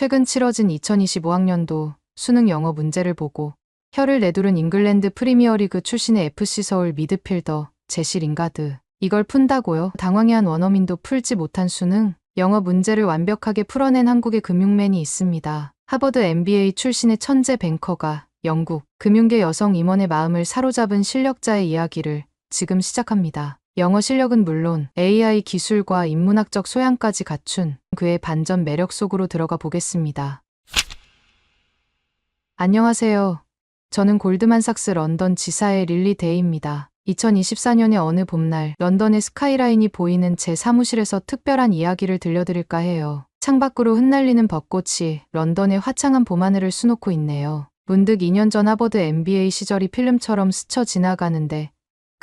최근 치러진 2025학년도 수능 영어 문제를 보고 혀를 내두른 잉글랜드 프리미어리그 출신의 FC 서울 미드필더 제시 링가드. 이걸 푼다고요? 당황해한 원어민도 풀지 못한 수능 영어 문제를 완벽하게 풀어낸 한국의 금융맨이 있습니다. 하버드 MBA 출신의 천재 뱅커가 영국 금융계 여성 임원의 마음을 사로잡은 실력자의 이야기를 지금 시작합니다. 영어 실력은 물론 AI 기술과 인문학적 소양까지 갖춘 그의 반전 매력 속으로 들어가 보겠습니다. 안녕하세요. 저는 골드만삭스 런던 지사의 릴리 데이입니다. 2024년의 어느 봄날 런던의 스카이라인이 보이는 제 사무실에서 특별한 이야기를 들려드릴까 해요. 창밖으로 흩날리는 벚꽃이 런던의 화창한 봄하늘을 수놓고 있네요. 문득 2년 전 하버드 MBA 시절이 필름처럼 스쳐 지나가는데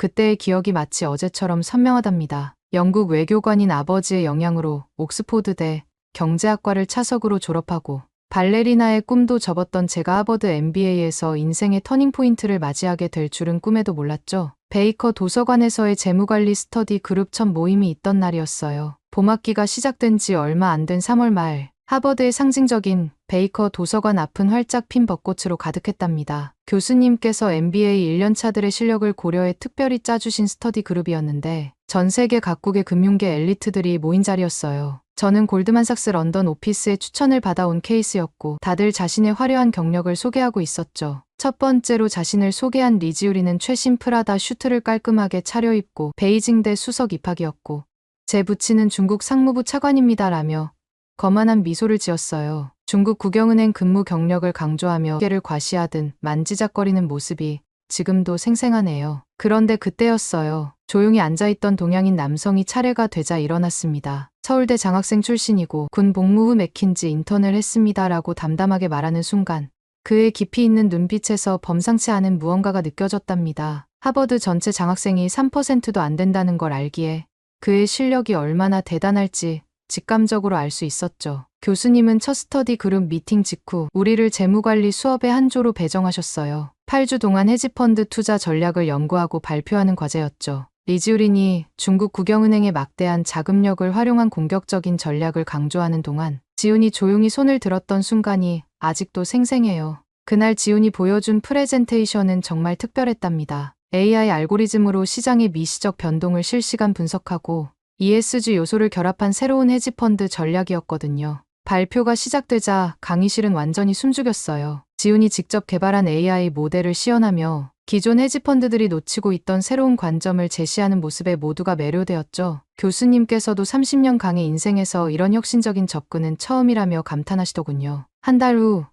그때의 기억이 마치 어제처럼 선명하답니다. 영국 외교관인 아버지의 영향으로 옥스포드대 경제학과를 차석으로 졸업하고 발레리나의 꿈도 접었던 제가 하버드 MBA에서 인생의 터닝포인트를 맞이하게 될 줄은 꿈에도 몰랐죠. 베이커 도서관에서의 재무관리 스터디 그룹 첫 모임이 있던 날이었어요. 봄학기가 시작된 지 얼마 안 된 3월 말 하버드의 상징적인 베이커 도서관 앞은 활짝 핀 벚꽃으로 가득했답니다. 교수님께서 MBA 1년차들의 실력을 고려해 특별히 짜주신 스터디 그룹이었는데 전 세계 각국의 금융계 엘리트들이 모인 자리였어요. 저는 골드만삭스 런던 오피스의 추천을 받아온 케이스였고 다들 자신의 화려한 경력을 소개하고 있었죠. 첫 번째로 자신을 소개한 리지우리는 최신 프라다 슈트를 깔끔하게 차려입고 베이징대 수석 입학이었고 제 부친은 중국 상무부 차관입니다라며 거만한 미소를 지었어요. 중국 국영은행 근무 경력을 강조하며 계를 과시하듯 만지작거리는 모습이 지금도 생생하네요. 그런데 그때였어요. 조용히 앉아있던 동양인 남성이 차례가 되자 일어났습니다. 서울대 장학생 출신이고 군 복무 후 맥킨지 인턴을 했습니다라고 담담하게 말하는 순간 그의 깊이 있는 눈빛에서 범상치 않은 무언가가 느껴졌답니다. 하버드 전체 장학생이 3%도 안 된다는 걸 알기에 그의 실력이 얼마나 대단할지 직감적으로 알 수 있었죠. 교수님은 첫 스터디 그룹 미팅 직후 우리를 재무관리 수업의 한 조로 배정하셨어요. 8주 동안 헤지펀드 투자 전략을 연구하고 발표하는 과제였죠. 리지우린이 중국 국영은행의 막대한 자금력을 활용한 공격적인 전략을 강조하는 동안 지훈이 조용히 손을 들었던 순간이 아직도 생생해요. 그날 지훈이 보여준 프레젠테이션은 정말 특별했답니다. AI 알고리즘으로 시장의 미시적 변동을 실시간 분석하고 ESG 요소를 결합한 새로운 헤지펀드 전략이었거든요. 발표가 시작되자 강의실은 완전히 숨죽였어요. 지훈이 직접 개발한 AI 모델을 시연하며 기존 헤지펀드들이 놓치고 있던 새로운 관점을 제시하는 모습에 모두가 매료되었죠. 교수님께서도 30년 강의 인생에서 이런 혁신적인 접근은 처음이라며 감탄하시더군요. 한 달 후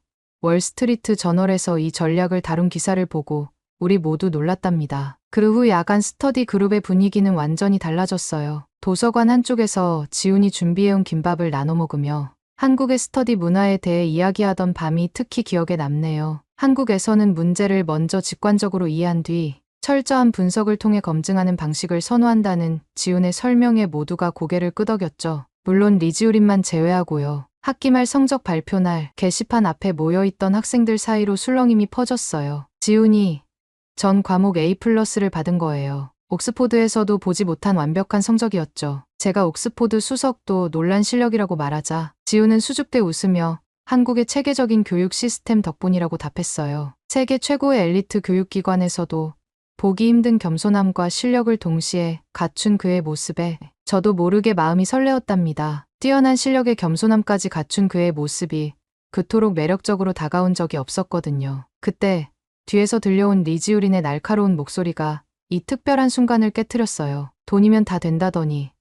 월스트리트 저널에서 이 전략을 다룬 기사를 보고 우리 모두 놀랐답니다. 그 후 야간 스터디 그룹의 분위기는 완전히 달라졌어요. 도서관 한쪽에서 지훈이 준비해온 김밥을 나눠 먹으며 한국의 스터디 문화에 대해 이야기하던 밤이 특히 기억에 남네요. 한국에서는 문제를 먼저 직관적으로 이해한 뒤 철저한 분석을 통해 검증하는 방식을 선호한다는 지훈의 설명에 모두가 고개를 끄덕였죠. 물론 리지우린만 제외하고요. 학기 말 성적 발표 날 게시판 앞에 모여있던 학생들 사이로 술렁임이 퍼졌어요. 지훈이 전 과목 A+를 받은 거예요. 옥스포드에서도 보지 못한 완벽한 성적이었죠. 제가 옥스포드 수석도 놀란 실력이라고 말하자 지훈은 수줍게 웃으며 한국의 체계적인 교육 시스템 덕분이라고 답했어요. 세계 최고의 엘리트 교육기관에서도 보기 힘든 겸손함과 실력을 동시에 갖춘 그의 모습에 저도 모르게 마음이 설레었답니다. 뛰어난 실력에 겸손함까지 갖춘 그의 모습이 그토록 매력적으로 다가온 적이 없었거든요. 그때 뒤에서 들려온 리지우린의 날카로운 목소리가 이 특별한 순간을 깨트렸어요. 돈이면 다 된다더니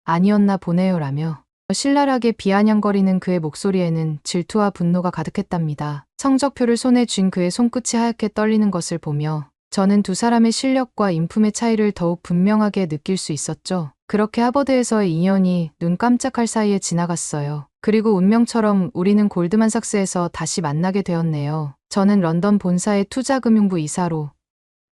아니었나 보네요라며 신랄하게 비아냥거리는 그의 목소리에는 질투와 분노가 가득했답니다. 성적표를 손에 쥔 그의 손끝이 하얗게 떨리는 것을 보며 저는 두 사람의 실력과 인품의 차이를 더욱 분명하게 느낄 수 있었죠. 그렇게 하버드에서의 2년이 눈 깜짝할 사이에 지나갔어요. 그리고 운명처럼 우리는 골드만삭스에서 다시 만나게 되었네요. 저는 런던 본사의 투자금융부 이사로,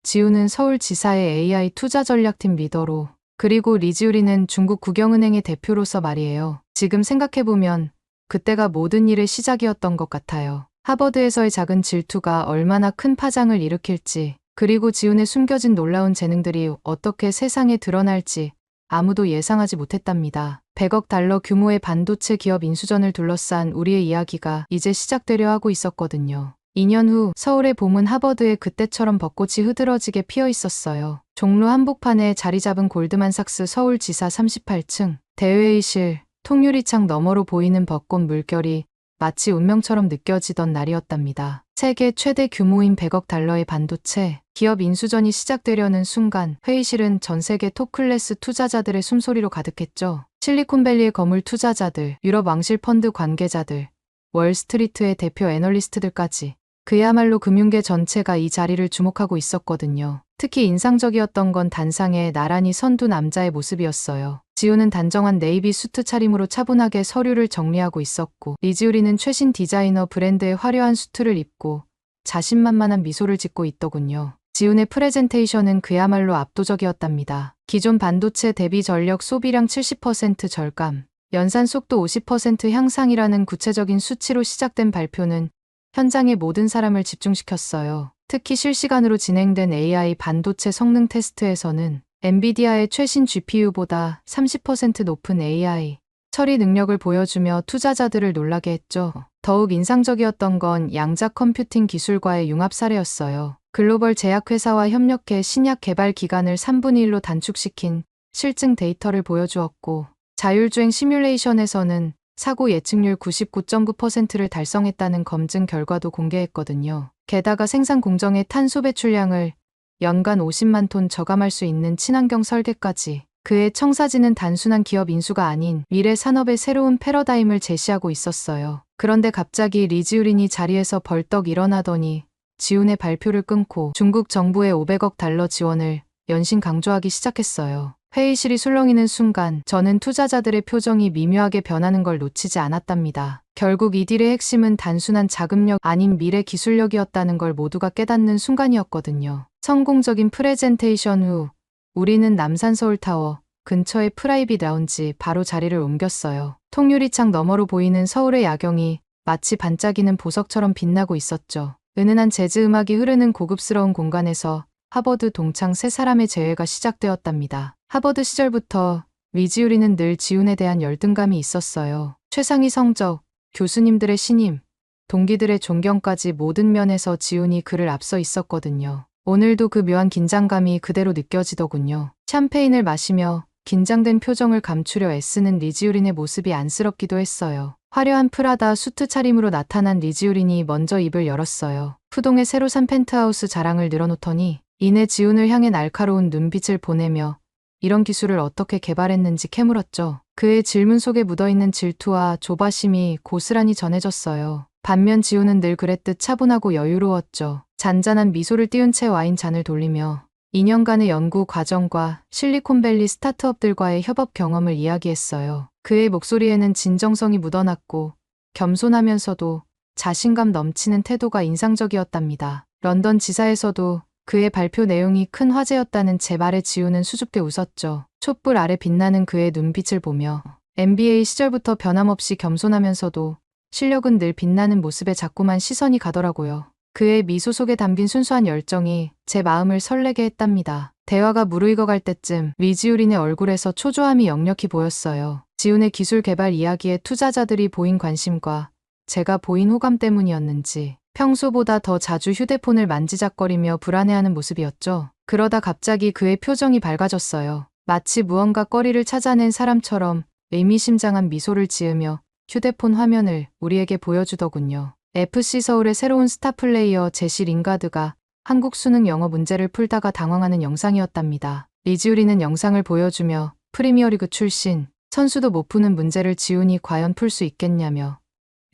지훈은 서울지사의 AI 투자전략팀 리더로, 그리고 리지우리는 중국 국영은행의 대표로서 말이에요. 지금 생각해보면 그때가 모든 일의 시작이었던 것 같아요. 하버드에서의 작은 질투가 얼마나 큰 파장을 일으킬지, 그리고 지훈의 숨겨진 놀라운 재능들이 어떻게 세상에 드러날지 아무도 예상하지 못했답니다. 100억 달러 규모의 반도체 기업 인수전을 둘러싼 우리의 이야기가 이제 시작되려 하고 있었거든요. 2년 후 서울의 봄은 하버드에 그때처럼 벚꽃이 흐드러지게 피어 있었어요. 종로 한복판에 자리 잡은 골드만삭스 서울지사 38층 대회의실, 통유리창 너머로 보이는 벚꽃 물결이 마치 운명처럼 느껴지던 날이었답니다. 세계 최대 규모인 100억 달러의 반도체 기업 인수전이 시작되려는 순간 회의실은 전 세계 톱클래스 투자자들의 숨소리로 가득했죠. 실리콘밸리의 거물 투자자들, 유럽 왕실 펀드 관계자들, 월스트리트의 대표 애널리스트들까지 그야말로 금융계 전체가 이 자리를 주목하고 있었거든요. 특히 인상적이었던 건 단상에 나란히 선 두 남자의 모습이었어요. 지우는 단정한 네이비 수트 차림으로 차분하게 서류를 정리하고 있었고, 리지우리는 최신 디자이너 브랜드의 화려한 수트를 입고 자신만만한 미소를 짓고 있더군요. 지훈의 프레젠테이션은 그야말로 압도적이었답니다. 기존 반도체 대비 전력 소비량 70% 절감, 연산 속도 50% 향상이라는 구체적인 수치로 시작된 발표는 현장의 모든 사람을 집중시켰어요. 특히 실시간으로 진행된 AI 반도체 성능 테스트에서는 엔비디아의 최신 GPU보다 30% 높은 AI 처리 능력을 보여주며 투자자들을 놀라게 했죠. 더욱 인상적이었던 건 양자 컴퓨팅 기술과의 융합 사례였어요. 글로벌 제약회사와 협력해 신약 개발 기간을 3분의 1로 단축시킨 실증 데이터를 보여주었고, 자율주행 시뮬레이션에서는 사고 예측률 99.9%를 달성했다는 검증 결과도 공개했거든요. 게다가 생산 공정의 탄소 배출량을 연간 50만 톤 저감할 수 있는 친환경 설계까지. 그의 청사진은 단순한 기업 인수가 아닌 미래 산업의 새로운 패러다임을 제시하고 있었어요. 그런데 갑자기 리지우린이 자리에서 벌떡 일어나더니 지훈의 발표를 끊고 중국 정부의 500억 달러 지원을 연신 강조하기 시작했어요. 회의실이 술렁이는 순간 저는 투자자들의 표정이 미묘하게 변하는 걸 놓치지 않았답니다. 결국 이 딜의 핵심은 단순한 자금력 아닌 미래 기술력이었다는 걸 모두가 깨닫는 순간이었거든요. 성공적인 프레젠테이션 후 우리는 남산서울타워 근처의 프라이빗 라운지 바로 자리를 옮겼어요. 통유리창 너머로 보이는 서울의 야경이 마치 반짝이는 보석처럼 빛나고 있었죠. 은은한 재즈 음악이 흐르는 고급스러운 공간에서 하버드 동창 세 사람의 재회가 시작되었답니다. 하버드 시절부터 리지우리는 늘 지훈에 대한 열등감이 있었어요. 최상위 성적, 교수님들의 신임, 동기들의 존경까지 모든 면에서 지훈이 그를 앞서 있었거든요. 오늘도 그 묘한 긴장감이 그대로 느껴지더군요. 샴페인을 마시며 긴장된 표정을 감추려 애쓰는 리지우린의 모습이 안쓰럽기도 했어요. 화려한 프라다 수트 차림으로 나타난 리지우린이 먼저 입을 열었어요. 푸동의 새로 산 펜트하우스 자랑을 늘어놓더니 이내 지훈을 향해 날카로운 눈빛을 보내며 이런 기술을 어떻게 개발했는지 캐물었죠. 그의 질문 속에 묻어있는 질투와 조바심이 고스란히 전해졌어요. 반면 지훈은 늘 그랬듯 차분하고 여유로웠죠. 잔잔한 미소를 띄운 채 와인 잔을 돌리며 2년간의 연구 과정과 실리콘밸리 스타트업들과의 협업 경험을 이야기했어요. 그의 목소리에는 진정성이 묻어났고 겸손하면서도 자신감 넘치는 태도가 인상적이었답니다. 런던 지사에서도 그의 발표 내용이 큰 화제였다는 제 말에 지우는 수줍게 웃었죠. 촛불 아래 빛나는 그의 눈빛을 보며 MBA 시절부터 변함없이 겸손하면서도 실력은 늘 빛나는 모습에 자꾸만 시선이 가더라고요. 그의 미소 속에 담긴 순수한 열정이 제 마음을 설레게 했답니다. 대화가 무르익어갈 때쯤 리지우린의 얼굴에서 초조함이 역력히 보였어요. 지훈의 기술 개발 이야기에 투자자들이 보인 관심과 제가 보인 호감 때문이었는지 평소보다 더 자주 휴대폰을 만지작거리며 불안해하는 모습이었죠. 그러다 갑자기 그의 표정이 밝아졌어요. 마치 무언가 꺼리를 찾아낸 사람처럼 의미심장한 미소를 지으며 휴대폰 화면을 우리에게 보여주더군요. FC서울의 새로운 스타 플레이어 제시 링가드가 한국 수능 영어 문제를 풀다가 당황하는 영상이었답니다. 리지우리는 영상을 보여주며 프리미어리그 출신, 선수도 못 푸는 문제를 지훈이 과연 풀 수 있겠냐며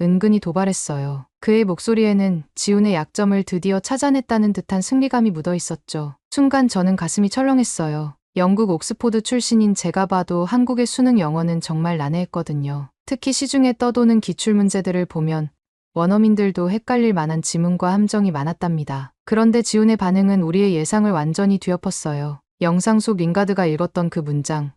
은근히 도발했어요. 그의 목소리에는 지훈의 약점을 드디어 찾아냈다는 듯한 승리감이 묻어 있었죠. 순간 저는 가슴이 철렁했어요. 영국 옥스포드 출신인 제가 봐도 한국의 수능 영어는 정말 난해했거든요. 특히 시중에 떠도는 기출문제들을 보면 원어민들도 헷갈릴 만한 지문과 함정이 많았답니다. 그런데 지훈의 반응은 우리의 예상을 완전히 뒤엎었어요. 영상 속 링가드가 읽었던 그 문장.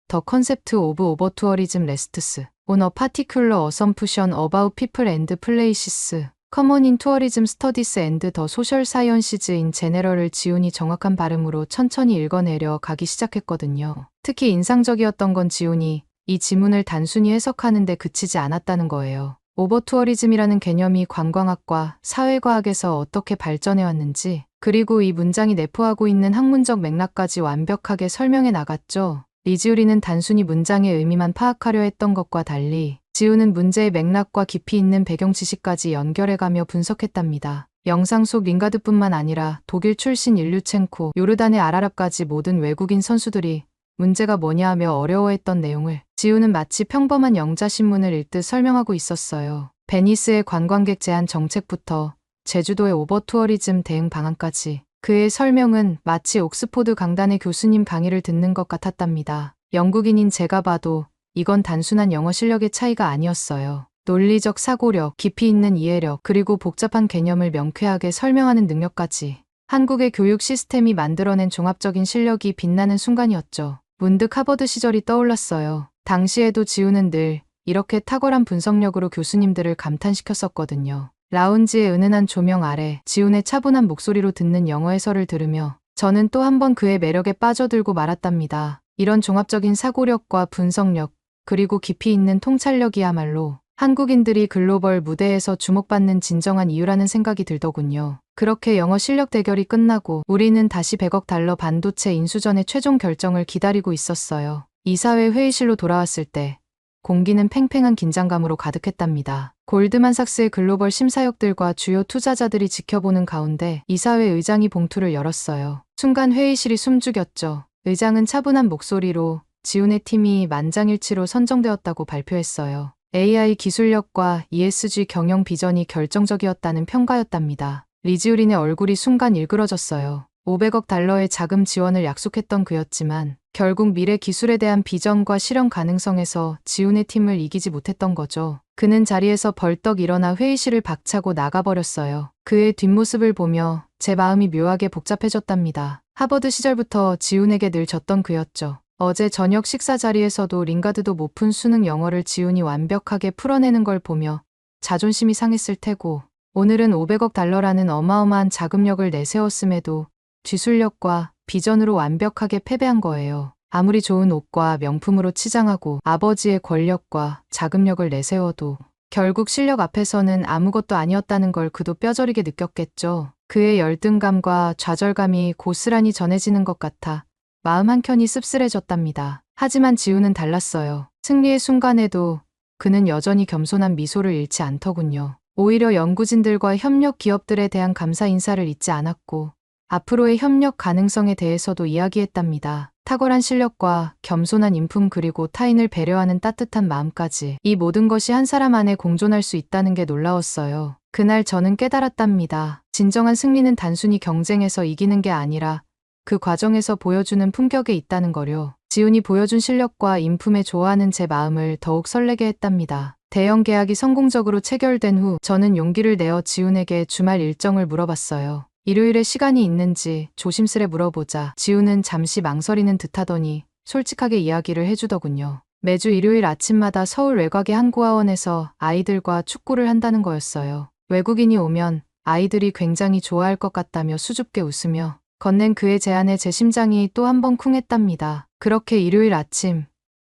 The concept of over-tourism rests on a particular assumption about people and places. Common in tourism studies and the social sciences in general을 지훈이 정확한 발음으로 천천히 읽어내려 가기 시작했거든요. 특히 인상적이었던 건 지훈이 이 지문을 단순히 해석하는데 그치지 않았다는 거예요. 오버투어리즘이라는 개념이 관광학과 사회과학에서 어떻게 발전해왔는지, 그리고 이 문장이 내포하고 있는 학문적 맥락까지 완벽하게 설명해 나갔죠. 리지우리는 단순히 문장의 의미만 파악하려 했던 것과 달리 지우는 문제의 맥락과 깊이 있는 배경 지식까지 연결해가며 분석했답니다. 영상 속 링가드뿐만 아니라 독일 출신 일류첸코, 요르단의 아라랍까지 모든 외국인 선수들이 문제가 뭐냐 하며 어려워했던 내용을 지우는 마치 평범한 영자신문을 읽듯 설명하고 있었어요. 베니스의 관광객 제한 정책부터 제주도의 오버투어리즘 대응 방안까지 그의 설명은 마치 옥스포드 강단의 교수님 강의를 듣는 것 같았답니다. 영국인인 제가 봐도 이건 단순한 영어 실력의 차이가 아니었어요. 논리적 사고력, 깊이 있는 이해력, 그리고 복잡한 개념을 명쾌하게 설명하는 능력까지 한국의 교육 시스템이 만들어낸 종합적인 실력이 빛나는 순간이었죠. 문득 하버드 시절이 떠올랐어요. 당시에도 지우는 늘 이렇게 탁월한 분석력으로 교수님들을 감탄시켰었거든요. 라운지의 은은한 조명 아래 지훈의 차분한 목소리로 듣는 영어 해설을 들으며 저는 또 한 번 그의 매력에 빠져들고 말았답니다. 이런 종합적인 사고력과 분석력, 그리고 깊이 있는 통찰력이야말로 한국인들이 글로벌 무대에서 주목받는 진정한 이유라는 생각이 들더군요. 그렇게 영어 실력 대결이 끝나고 우리는 다시 100억 달러 반도체 인수전의 최종 결정을 기다리고 있었어요. 이사회 회의실로 돌아왔을 때 공기는 팽팽한 긴장감으로 가득했답니다. 골드만삭스의 글로벌 심사역들과 주요 투자자들이 지켜보는 가운데 이사회 의장이 봉투를 열었어요. 순간 회의실이 숨죽였죠. 의장은 차분한 목소리로 지훈의 팀이 만장일치로 선정되었다고 발표했어요. AI 기술력과 ESG 경영 비전이 결정적이었다는 평가였답니다. 리지우린의 얼굴이 순간 일그러졌어요. 500억 달러의 자금 지원을 약속했던 그였지만 결국 미래 기술에 대한 비전과 실현 가능성에서 지훈의 팀을 이기지 못했던 거죠. 그는 자리에서 벌떡 일어나 회의실을 박차고 나가버렸어요. 그의 뒷모습을 보며 제 마음이 묘하게 복잡해졌답니다. 하버드 시절부터 지훈에게 늘 졌던 그였죠. 어제 저녁 식사 자리에서도 링가드도 못 푼 수능 영어를 지훈이 완벽하게 풀어내는 걸 보며 자존심이 상했을 테고, 오늘은 500억 달러라는 어마어마한 자금력을 내세웠음에도 기술력과 비전으로 완벽하게 패배한 거예요. 아무리 좋은 옷과 명품으로 치장하고 아버지의 권력과 자금력을 내세워도 결국 실력 앞에서는 아무것도 아니었다는 걸 그도 뼈저리게 느꼈겠죠. 그의 열등감과 좌절감이 고스란히 전해지는 것 같아 마음 한켠이 씁쓸해졌답니다. 하지만 지훈은 달랐어요. 승리의 순간에도 그는 여전히 겸손한 미소를 잃지 않더군요. 오히려 연구진들과 협력 기업들에 대한 감사 인사를 잊지 않았고 앞으로의 협력 가능성에 대해서도 이야기했답니다. 탁월한 실력과 겸손한 인품, 그리고 타인을 배려하는 따뜻한 마음까지, 이 모든 것이 한 사람 안에 공존할 수 있다는 게 놀라웠어요. 그날 저는 깨달았답니다. 진정한 승리는 단순히 경쟁에서 이기는 게 아니라 그 과정에서 보여주는 품격에 있다는 거요. 지훈이 보여준 실력과 인품에 좋아하는 제 마음을 더욱 설레게 했답니다. 대형 계약이 성공적으로 체결된 후 저는 용기를 내어 지훈에게 주말 일정을 물어봤어요. 일요일에 시간이 있는지 조심스레 물어보자 지훈은 잠시 망설이는 듯하더니 솔직하게 이야기를 해주더군요. 매주 일요일 아침마다 서울 외곽의 한 고아원에서 아이들과 축구를 한다는 거였어요. 외국인이 오면 아이들이 굉장히 좋아할 것 같다며 수줍게 웃으며 건넨 그의 제안에 제 심장이 또 한 번 쿵했답니다. 그렇게 일요일 아침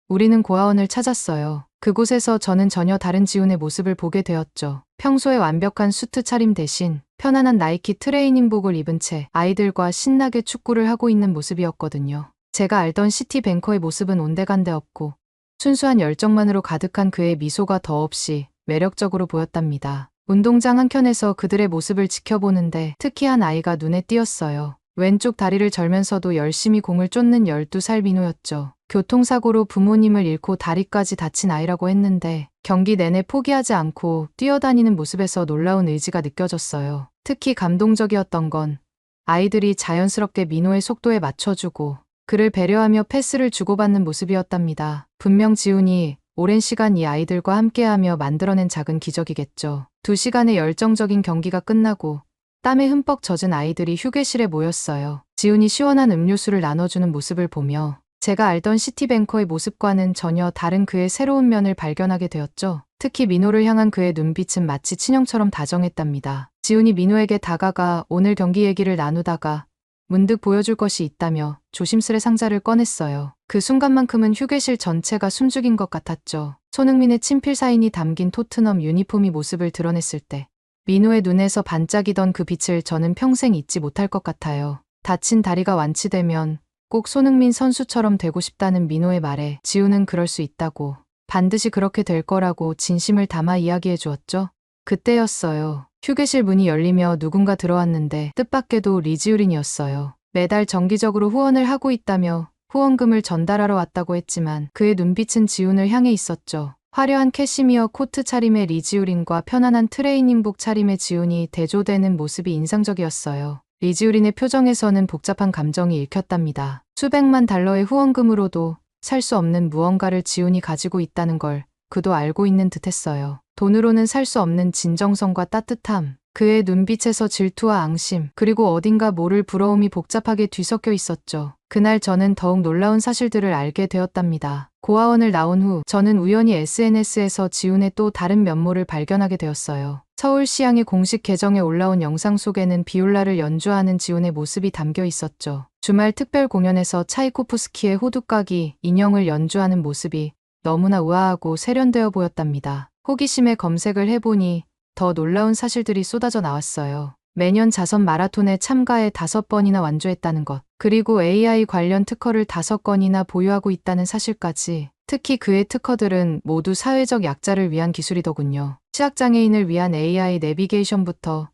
우리는 고아원을 찾았어요. 그곳에서 저는 전혀 다른 지훈의 모습을 보게 되었죠. 평소에 완벽한 수트 차림 대신 편안한 나이키 트레이닝복을 입은 채 아이들과 신나게 축구를 하고 있는 모습이었거든요. 제가 알던 시티뱅커의 모습은 온데간데 없고 순수한 열정만으로 가득한 그의 미소가 더없이 매력적으로 보였답니다. 운동장 한켠에서 그들의 모습을 지켜보는데 특히 한 아이가 눈에 띄었어요. 왼쪽 다리를 절면서도 열심히 공을 쫓는 12살 민호였죠. 교통사고로 부모님을 잃고 다리까지 다친 아이라고 했는데 경기 내내 포기하지 않고 뛰어다니는 모습에서 놀라운 의지가 느껴졌어요. 특히 감동적이었던 건 아이들이 자연스럽게 민호의 속도에 맞춰주고 그를 배려하며 패스를 주고받는 모습이었답니다. 분명 지훈이 오랜 시간 이 아이들과 함께하며 만들어낸 작은 기적이겠죠. 2시간의 열정적인 경기가 끝나고 땀에 흠뻑 젖은 아이들이 휴게실에 모였어요. 지훈이 시원한 음료수를 나눠주는 모습을 보며 제가 알던 시티뱅커의 모습과는 전혀 다른 그의 새로운 면을 발견하게 되었죠. 특히 민호를 향한 그의 눈빛은 마치 친형처럼 다정했답니다. 지훈이 민호에게 다가가 오늘 경기 얘기를 나누다가 문득 보여줄 것이 있다며 조심스레 상자를 꺼냈어요. 그 순간만큼은 휴게실 전체가 숨죽인 것 같았죠. 손흥민의 친필 사인이 담긴 토트넘 유니폼이 모습을 드러냈을 때 민호의 눈에서 반짝이던 그 빛을 저는 평생 잊지 못할 것 같아요. 다친 다리가 완치되면 꼭 손흥민 선수처럼 되고 싶다는 민호의 말에 지우는 그럴 수 있다고, 반드시 그렇게 될 거라고 진심을 담아 이야기해 주었죠. 그때였어요. 휴게실 문이 열리며 누군가 들어왔는데 뜻밖에도 리지우린이었어요. 매달 정기적으로 후원을 하고 있다며 후원금을 전달하러 왔다고 했지만 그의 눈빛은 지훈을 향해 있었죠. 화려한 캐시미어 코트 차림의 리지우린과 편안한 트레이닝복 차림의 지훈이 대조되는 모습이 인상적이었어요. 리지우린의 표정에서는 복잡한 감정이 읽혔답니다. 수백만 달러의 후원금으로도 살 수 없는 무언가를 지훈이 가지고 있다는 걸 그도 알고 있는 듯했어요. 돈으로는 살 수 없는 진정성과 따뜻함, 그의 눈빛에서 질투와 앙심, 그리고 어딘가 모를 부러움이 복잡하게 뒤섞여 있었죠. 그날 저는 더욱 놀라운 사실들을 알게 되었답니다. 고아원을 나온 후 저는 우연히 SNS에서 지훈의 또 다른 면모를 발견하게 되었어요. 서울시향의 공식 계정에 올라온 영상 속에는 비올라를 연주하는 지훈의 모습이 담겨 있었죠. 주말 특별 공연에서 차이코프스키의 호두까기 인형을 연주하는 모습이 너무나 우아하고 세련되어 보였답니다. 호기심에 검색을 해보니 더 놀라운 사실들이 쏟아져 나왔어요. 매년 자선 마라톤에 참가해 5번이나 완주했다는 것, 그리고 AI 관련 특허를 5건이나 보유하고 있다는 사실까지. 특히 그의 특허들은 모두 사회적 약자를 위한 기술이더군요. 시각장애인을 위한 AI 내비게이션부터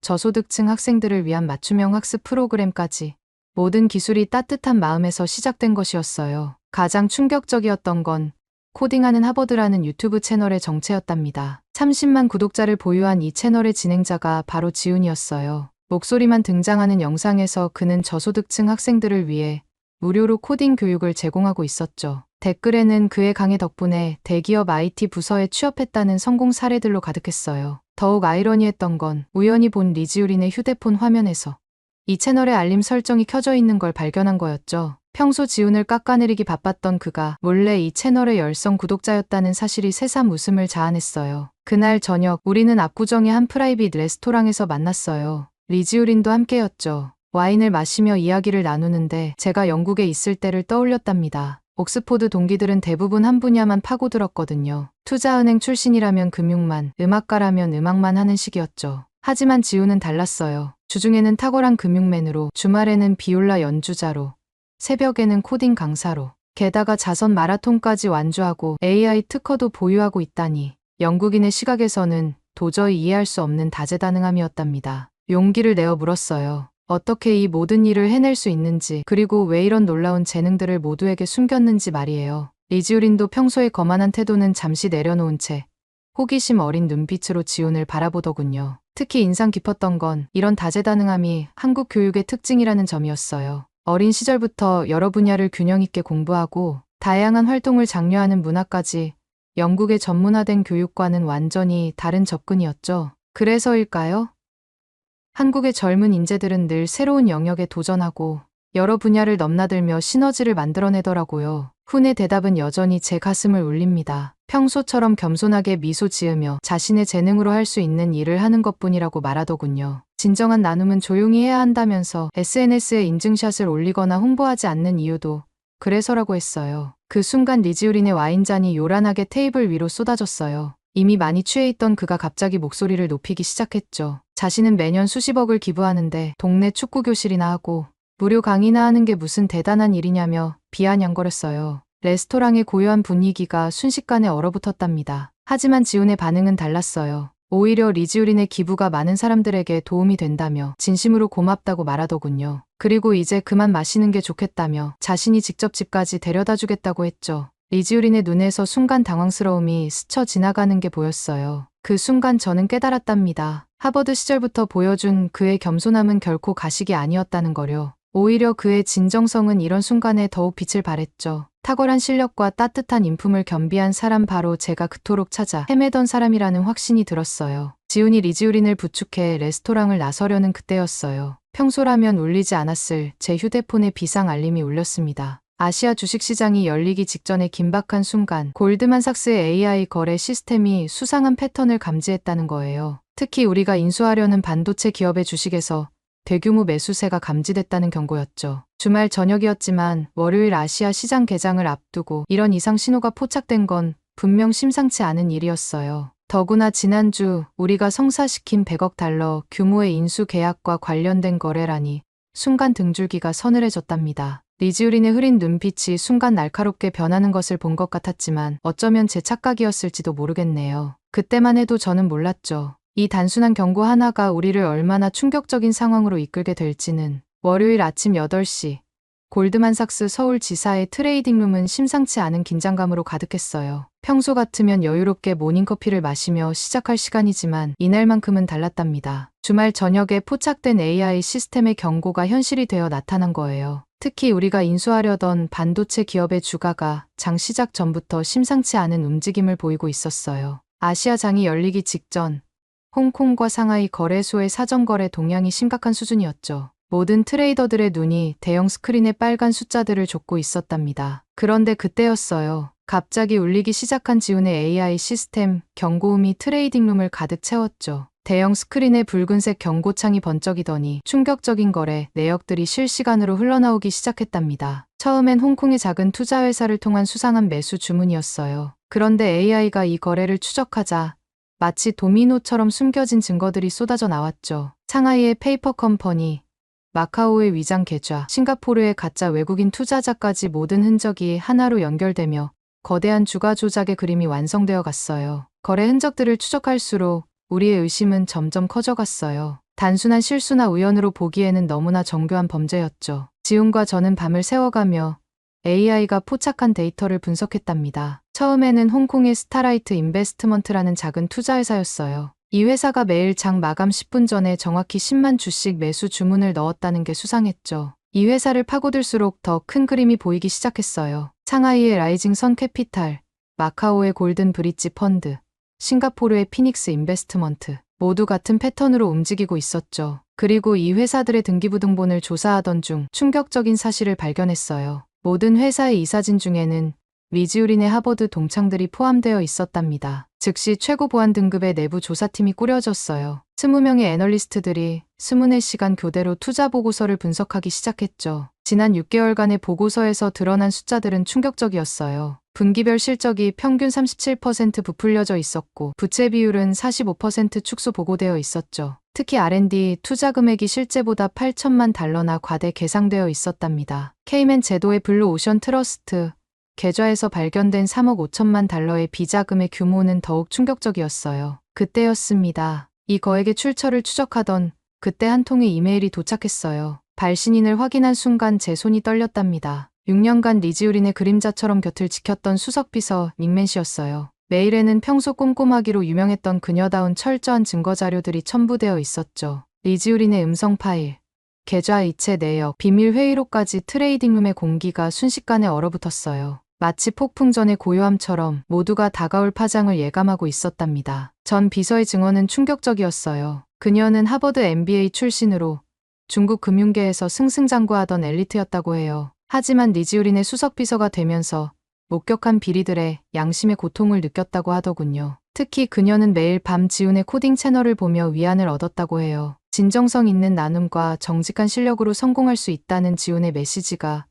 저소득층 학생들을 위한 맞춤형 학습 프로그램까지 모든 기술이 따뜻한 마음에서 시작된 것이었어요. 가장 충격적이었던 건 코딩하는 하버드라는 유튜브 채널의 정체였답니다. 30만 구독자를 보유한 이 채널의 진행자가 바로 지훈이었어요. 목소리만 등장하는 영상에서 그는 저소득층 학생들을 위해 무료로 코딩 교육을 제공하고 있었죠. 댓글에는 그의 강의 덕분에 대기업 IT 부서에 취업했다는 성공 사례들로 가득했어요. 더욱 아이러니했던 건 우연히 본 리지우린의 휴대폰 화면에서 이 채널의 알림 설정이 켜져 있는 걸 발견한 거였죠. 평소 지훈을 깎아내리기 바빴던 그가 몰래 이 채널의 열성 구독자였다는 사실이 새삼 웃음을 자아냈어요. 그날 저녁 우리는 압구정의 한 프라이빗 레스토랑에서 만났어요. 리지우린도 함께였죠. 와인을 마시며 이야기를 나누는데 제가 영국에 있을 때를 떠올렸답니다. 옥스포드 동기들은 대부분 한 분야만 파고들었거든요. 투자은행 출신이라면 금융만, 음악가라면 음악만 하는 시기였죠. 하지만 지훈은 달랐어요. 주중에는 탁월한 금융맨으로, 주말에는 비올라 연주자로, 새벽에는 코딩 강사로, 게다가 자선 마라톤까지 완주하고 AI 특허도 보유하고 있다니 영국인의 시각에서는 도저히 이해할 수 없는 다재다능함이었답니다. 용기를 내어 물었어요. 어떻게 이 모든 일을 해낼 수 있는지, 그리고 왜 이런 놀라운 재능들을 모두에게 숨겼는지 말이에요. 리지우린도 평소의 거만한 태도는 잠시 내려놓은 채 호기심 어린 눈빛으로 지훈을 바라보더군요. 특히 인상 깊었던 건 이런 다재다능함이 한국 교육의 특징이라는 점이었어요. 어린 시절부터 여러 분야를 균형 있게 공부하고 다양한 활동을 장려하는 문화까지 영국의 전문화된 교육과는 완전히 다른 접근이었죠. 그래서일까요? 한국의 젊은 인재들은 늘 새로운 영역에 도전하고 여러 분야를 넘나들며 시너지를 만들어내더라고요. 훈의 대답은 여전히 제 가슴을 울립니다. 평소처럼 겸손하게 미소 지으며 자신의 재능으로 할 수 있는 일을 하는 것뿐이라고 말하더군요. 진정한 나눔은 조용히 해야 한다면서 SNS에 인증샷을 올리거나 홍보하지 않는 이유도 그래서라고 했어요. 그 순간 리지우린의 와인잔이 요란하게 테이블 위로 쏟아졌어요. 이미 많이 취해 있던 그가 갑자기 목소리를 높이기 시작했죠. 자신은 매년 수십억을 기부하는데 동네 축구교실이나 하고 무료 강의나 하는 게 무슨 대단한 일이냐며 비아냥거렸어요. 레스토랑의 고요한 분위기가 순식간에 얼어붙었답니다. 하지만 지훈의 반응은 달랐어요. 오히려 리지우린의 기부가 많은 사람들에게 도움이 된다며 진심으로 고맙다고 말하더군요. 그리고 이제 그만 마시는 게 좋겠다며 자신이 직접 집까지 데려다 주겠다고 했죠. 리지우린의 눈에서 순간 당황스러움이 스쳐 지나가는 게 보였어요. 그 순간 저는 깨달았답니다. 하버드 시절부터 보여준 그의 겸손함은 결코 가식이 아니었다는 거요. 오히려 그의 진정성은 이런 순간에 더욱 빛을 발했죠. 탁월한 실력과 따뜻한 인품을 겸비한 사람, 바로 제가 그토록 찾아 헤매던 사람이라는 확신이 들었어요. 지훈이 리지우린을 부축해 레스토랑을 나서려는 그때였어요. 평소라면 울리지 않았을 제 휴대폰에 비상 알림이 울렸습니다. 아시아 주식시장이 열리기 직전의 긴박한 순간 골드만삭스의 AI 거래 시스템이 수상한 패턴을 감지했다는 거예요. 특히 우리가 인수하려는 반도체 기업의 주식에서 대규모 매수세가 감지됐다는 경고였죠. 주말 저녁이었지만 월요일 아시아 시장 개장을 앞두고 이런 이상 신호가 포착된 건 분명 심상치 않은 일이었어요. 더구나 지난주 우리가 성사시킨 100억 달러 규모의 인수 계약과 관련된 거래라니 순간 등줄기가 서늘해졌답니다. 리지우린의 흐린 눈빛이 순간 날카롭게 변하는 것을 본 것 같았지만 어쩌면 제 착각이었을지도 모르겠네요. 그때만 해도 저는 몰랐죠. 이 단순한 경고 하나가 우리를 얼마나 충격적인 상황으로 이끌게 될지는. 월요일 아침 8시 골드만삭스 서울 지사의 트레이딩룸은 심상치 않은 긴장감으로 가득했어요. 평소 같으면 여유롭게 모닝커피를 마시며 시작할 시간이지만 이날만큼은 달랐답니다. 주말 저녁에 포착된 AI 시스템의 경고가 현실이 되어 나타난 거예요. 특히 우리가 인수하려던 반도체 기업의 주가가 장 시작 전부터 심상치 않은 움직임을 보이고 있었어요. 아시아장이 열리기 직전 홍콩과 상하이 거래소의 사전거래 동향이 심각한 수준이었죠. 모든 트레이더들의 눈이 대형 스크린의 빨간 숫자들을 좇고 있었답니다. 그런데 그때였어요. 갑자기 울리기 시작한 지훈의 AI 시스템 경고음이 트레이딩룸을 가득 채웠죠. 대형 스크린에 붉은색 경고창이 번쩍이더니 충격적인 거래 내역들이 실시간으로 흘러나오기 시작했답니다. 처음엔 홍콩의 작은 투자회사를 통한 수상한 매수 주문이었어요. 그런데 AI가 이 거래를 추적하자 마치 도미노처럼 숨겨진 증거들이 쏟아져 나왔죠. 상하이의 페이퍼 컴퍼니, 마카오의 위장 계좌, 싱가포르의 가짜 외국인 투자자까지 모든 흔적이 하나로 연결되며 거대한 주가 조작의 그림이 완성되어 갔어요. 거래 흔적들을 추적할수록 우리의 의심은 점점 커져갔어요. 단순한 실수나 우연으로 보기에는 너무나 정교한 범죄였죠. 지훈과 저는 밤을 새워가며 AI가 포착한 데이터를 분석했답니다. 처음에는 홍콩의 스타라이트 인베스트먼트라는 작은 투자회사였어요. 이 회사가 매일 장 마감 10분 전에 정확히 10만 주씩 매수 주문을 넣었다는 게 수상했죠. 이 회사를 파고들수록 더 큰 그림이 보이기 시작했어요. 상하이의 라이징 선 캐피탈, 마카오의 골든 브릿지 펀드, 싱가포르의 피닉스 인베스트먼트 모두 같은 패턴으로 움직이고 있었죠. 그리고 이 회사들의 등기부등본을 조사하던 중 충격적인 사실을 발견했어요. 모든 회사의 이사진 중에는 리지우린의 하버드 동창들이 포함되어 있었답니다. 즉시 최고 보안 등급의 내부 조사팀이 꾸려졌어요. 20명의 애널리스트들이 24시간 교대로 투자 보고서를 분석하기 시작했죠. 지난 6개월간의 보고서에서 드러난 숫자들은 충격적이었어요. 분기별 실적이 평균 37% 부풀려져 있었고 부채 비율은 45% 축소 보고되어 있었죠. 특히 R&D 투자 금액이 실제보다 8천만 달러나 과대 계상되어 있었답니다. 케이맨 제도의 블루 오션 트러스트 계좌에서 발견된 3억 5천만 달러의 비자금의 규모는 더욱 충격적이었어요. 그때였습니다. 이 거액의 출처를 추적하던 그때 한 통의 이메일이 도착했어요. 발신인을 확인한 순간 제 손이 떨렸답니다. 6년간 리지우린의 그림자처럼 곁을 지켰던 수석비서 닉맨 씨였어요. 메일에는 평소 꼼꼼하기로 유명했던 그녀다운 철저한 증거 자료들이 첨부되어 있었죠. 리지우린의 음성 파일, 계좌 이체 내역, 비밀 회의록까지 트레이딩룸의 공기가 순식간에 얼어붙었어요. 마치 폭풍 전의 고요함처럼 모두가 다가올 파장을 예감하고 있었답니다. 전 비서의 증언은 충격적이었어요. 그녀는 하버드 MBA 출신으로 중국 금융계에서 승승장구하던 엘리트였다고 해요. 하지만 리지우린의 수석비서가 되면서 목격한 비리들의 양심의 고통을 느꼈다고 하더군요. 특히 그녀는 매일 밤 지훈의 코딩 채널을 보며 위안을 얻었다고 해요. 진정성 있는 나눔과 정직한 실력으로 성공할 수 있다는 지훈의 메시지가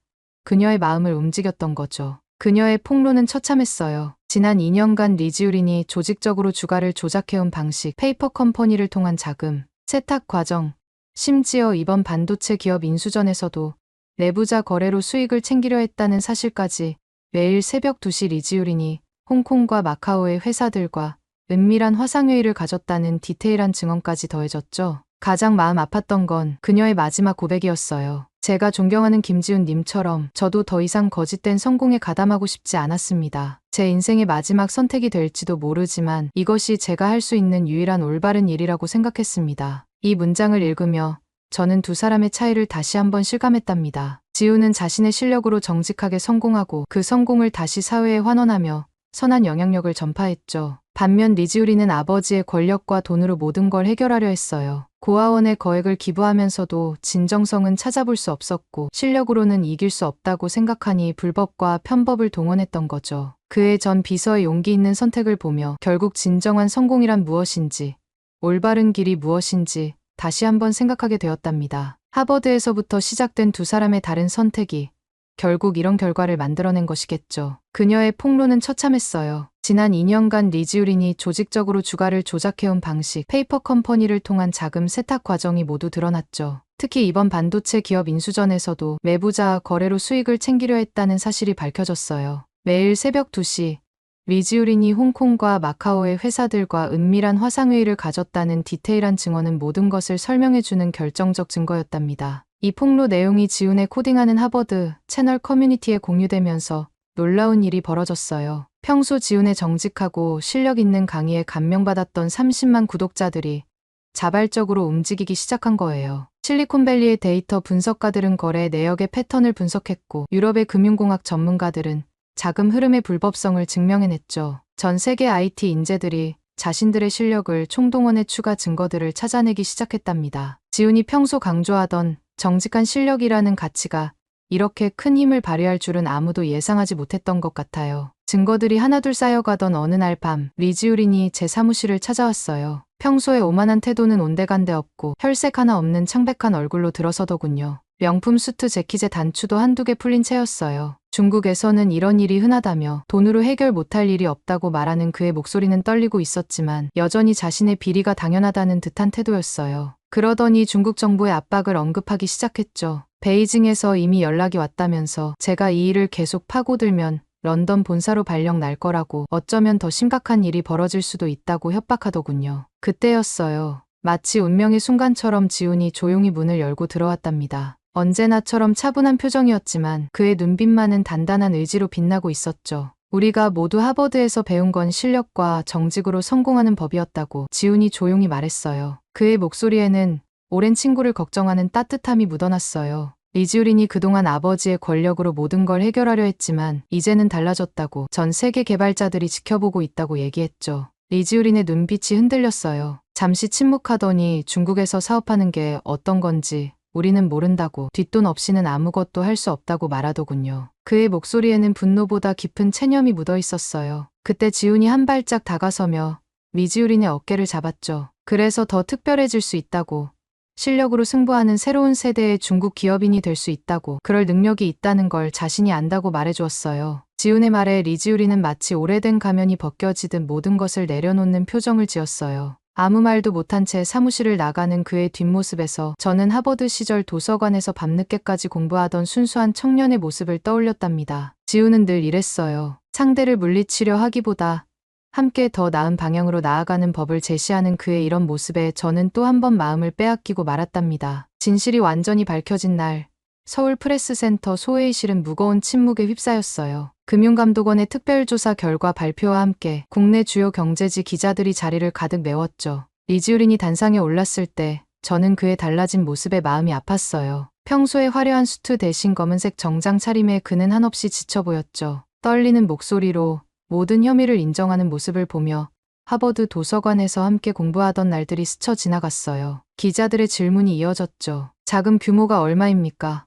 그녀의 마음을 움직였던 거죠. 그녀의 폭로는 처참했어요. 지난 2년간 리지우린이 조직적으로 주가를 조작해온 방식, 페이퍼 컴퍼니를 통한 자금, 세탁 과정, 심지어 이번 반도체 기업 인수전에서도 내부자 거래로 수익을 챙기려 했다는 사실까지 매일 새벽 2시 리지우린이 홍콩과 마카오의 회사들과 은밀한 화상회의를 가졌다는 디테일한 증언까지 더해졌죠. 가장 마음 아팠던 건 그녀의 마지막 고백이었어요. 제가 존경하는 김지훈 님처럼 저도 더 이상 거짓된 성공에 가담하고 싶지 않았습니다. 제 인생의 마지막 선택이 될지도 모르지만 이것이 제가 할 수 있는 유일한 올바른 일이라고 생각했습니다. 이 문장을 읽으며 저는 두 사람의 차이를 다시 한번 실감했답니다. 지훈은 자신의 실력으로 정직하게 성공하고 그 성공을 다시 사회에 환원하며 선한 영향력을 전파했죠. 반면 리지우린은 아버지의 권력과 돈으로 모든 걸 해결하려 했어요. 고아원에 거액을 기부하면서도 진정성은 찾아볼 수 없었고 실력으로는 이길 수 없다고 생각하니 불법과 편법을 동원했던 거죠. 그의 전 비서의 용기 있는 선택을 보며 결국 진정한 성공이란 무엇인지, 올바른 길이 무엇인지 다시 한번 생각하게 되었답니다. 하버드에서부터 시작된 두 사람의 다른 선택이 결국 이런 결과를 만들어낸 것이겠죠. 그녀의 폭로는 처참했어요. 지난 2년간 리지우린이 조직적으로 주가를 조작해온 방식, 페이퍼 컴퍼니를 통한 자금 세탁 과정이 모두 드러났죠. 특히 이번 반도체 기업 인수전에서도 매부자와 거래로 수익을 챙기려 했다는 사실이 밝혀졌어요. 매일 새벽 2시, 리지우린이 홍콩과 마카오의 회사들과 은밀한 화상회의를 가졌다는 디테일한 증언은 모든 것을 설명해주는 결정적 증거였답니다. 이 폭로 내용이 지훈의 코딩하는 하버드 채널 커뮤니티에 공유되면서 놀라운 일이 벌어졌어요. 평소 지훈의 정직하고 실력 있는 강의에 감명받았던 30만 구독자들이 자발적으로 움직이기 시작한 거예요. 실리콘밸리의 데이터 분석가들은 거래 내역의 패턴을 분석했고, 유럽의 금융공학 전문가들은 자금 흐름의 불법성을 증명해냈죠. 전 세계 IT 인재들이 자신들의 실력을 총동원해 추가 증거들을 찾아내기 시작했답니다. 지훈이 평소 강조하던 정직한 실력이라는 가치가 이렇게 큰 힘을 발휘할 줄은 아무도 예상하지 못했던 것 같아요. 증거들이 하나둘 쌓여가던 어느 날 밤, 리지우린이 제 사무실을 찾아왔어요. 평소에 오만한 태도는 온데간데 없고 혈색 하나 없는 창백한 얼굴로 들어서더군요. 명품 수트 재킷에 단추도 한두 개 풀린 채였어요. 중국에서는 이런 일이 흔하다며 돈으로 해결 못할 일이 없다고 말하는 그의 목소리는 떨리고 있었지만 여전히 자신의 비리가 당연하다는 듯한 태도였어요. 그러더니 중국 정부의 압박을 언급하기 시작했죠. 베이징에서 이미 연락이 왔다면서 제가 이 일을 계속 파고들면 런던 본사로 발령 날 거라고, 어쩌면 더 심각한 일이 벌어질 수도 있다고 협박하더군요. 그때였어요. 마치 운명의 순간처럼 지훈이 조용히 문을 열고 들어왔답니다. 언제나처럼 차분한 표정이었지만 그의 눈빛만은 단단한 의지로 빛나고 있었죠. 우리가 모두 하버드에서 배운 건 실력과 정직으로 성공하는 법이었다고 지훈이 조용히 말했어요. 그의 목소리에는 오랜 친구를 걱정하는 따뜻함이 묻어났어요. 리지우린이 그동안 아버지의 권력으로 모든 걸 해결하려 했지만 이제는 달라졌다고, 전 세계 개발자들이 지켜보고 있다고 얘기했죠. 리지우린의 눈빛이 흔들렸어요. 잠시 침묵하더니 중국에서 사업하는 게 어떤 건지 우리는 모른다고, 뒷돈 없이는 아무것도 할 수 없다고 말하더군요. 그의 목소리에는 분노보다 깊은 체념이 묻어 있었어요. 그때 지훈이 한 발짝 다가서며 리지우린의 어깨를 잡았죠. 그래서 더 특별해질 수 있다고, 실력으로 승부하는 새로운 세대의 중국 기업인이 될 수 있다고, 그럴 능력이 있다는 걸 자신이 안다고 말해주었어요. 지훈의 말에 리지우린은 마치 오래된 가면이 벗겨지듯 모든 것을 내려놓는 표정을 지었어요. 아무 말도 못한 채 사무실을 나가는 그의 뒷모습에서 저는 하버드 시절 도서관에서 밤늦게까지 공부하던 순수한 청년의 모습을 떠올렸답니다. 지훈은 늘 이랬어요. 상대를 물리치려 하기보다 함께 더 나은 방향으로 나아가는 법을 제시하는 그의 이런 모습에 저는 또 한 번 마음을 빼앗기고 말았답니다. 진실이 완전히 밝혀진 날, 서울 프레스센터 소회의실은 무거운 침묵에 휩싸였어요. 금융감독원의 특별조사 결과 발표와 함께 국내 주요 경제지 기자들이 자리를 가득 메웠죠. 리지우린이 단상에 올랐을 때 저는 그의 달라진 모습에 마음이 아팠어요. 평소에 화려한 수트 대신 검은색 정장 차림에 그는 한없이 지쳐 보였죠. 떨리는 목소리로 모든 혐의를 인정하는 모습을 보며 하버드 도서관에서 함께 공부하던 날들이 스쳐 지나갔어요. 기자들의 질문이 이어졌죠. 자금 규모가 얼마입니까?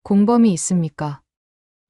공범이 있습니까?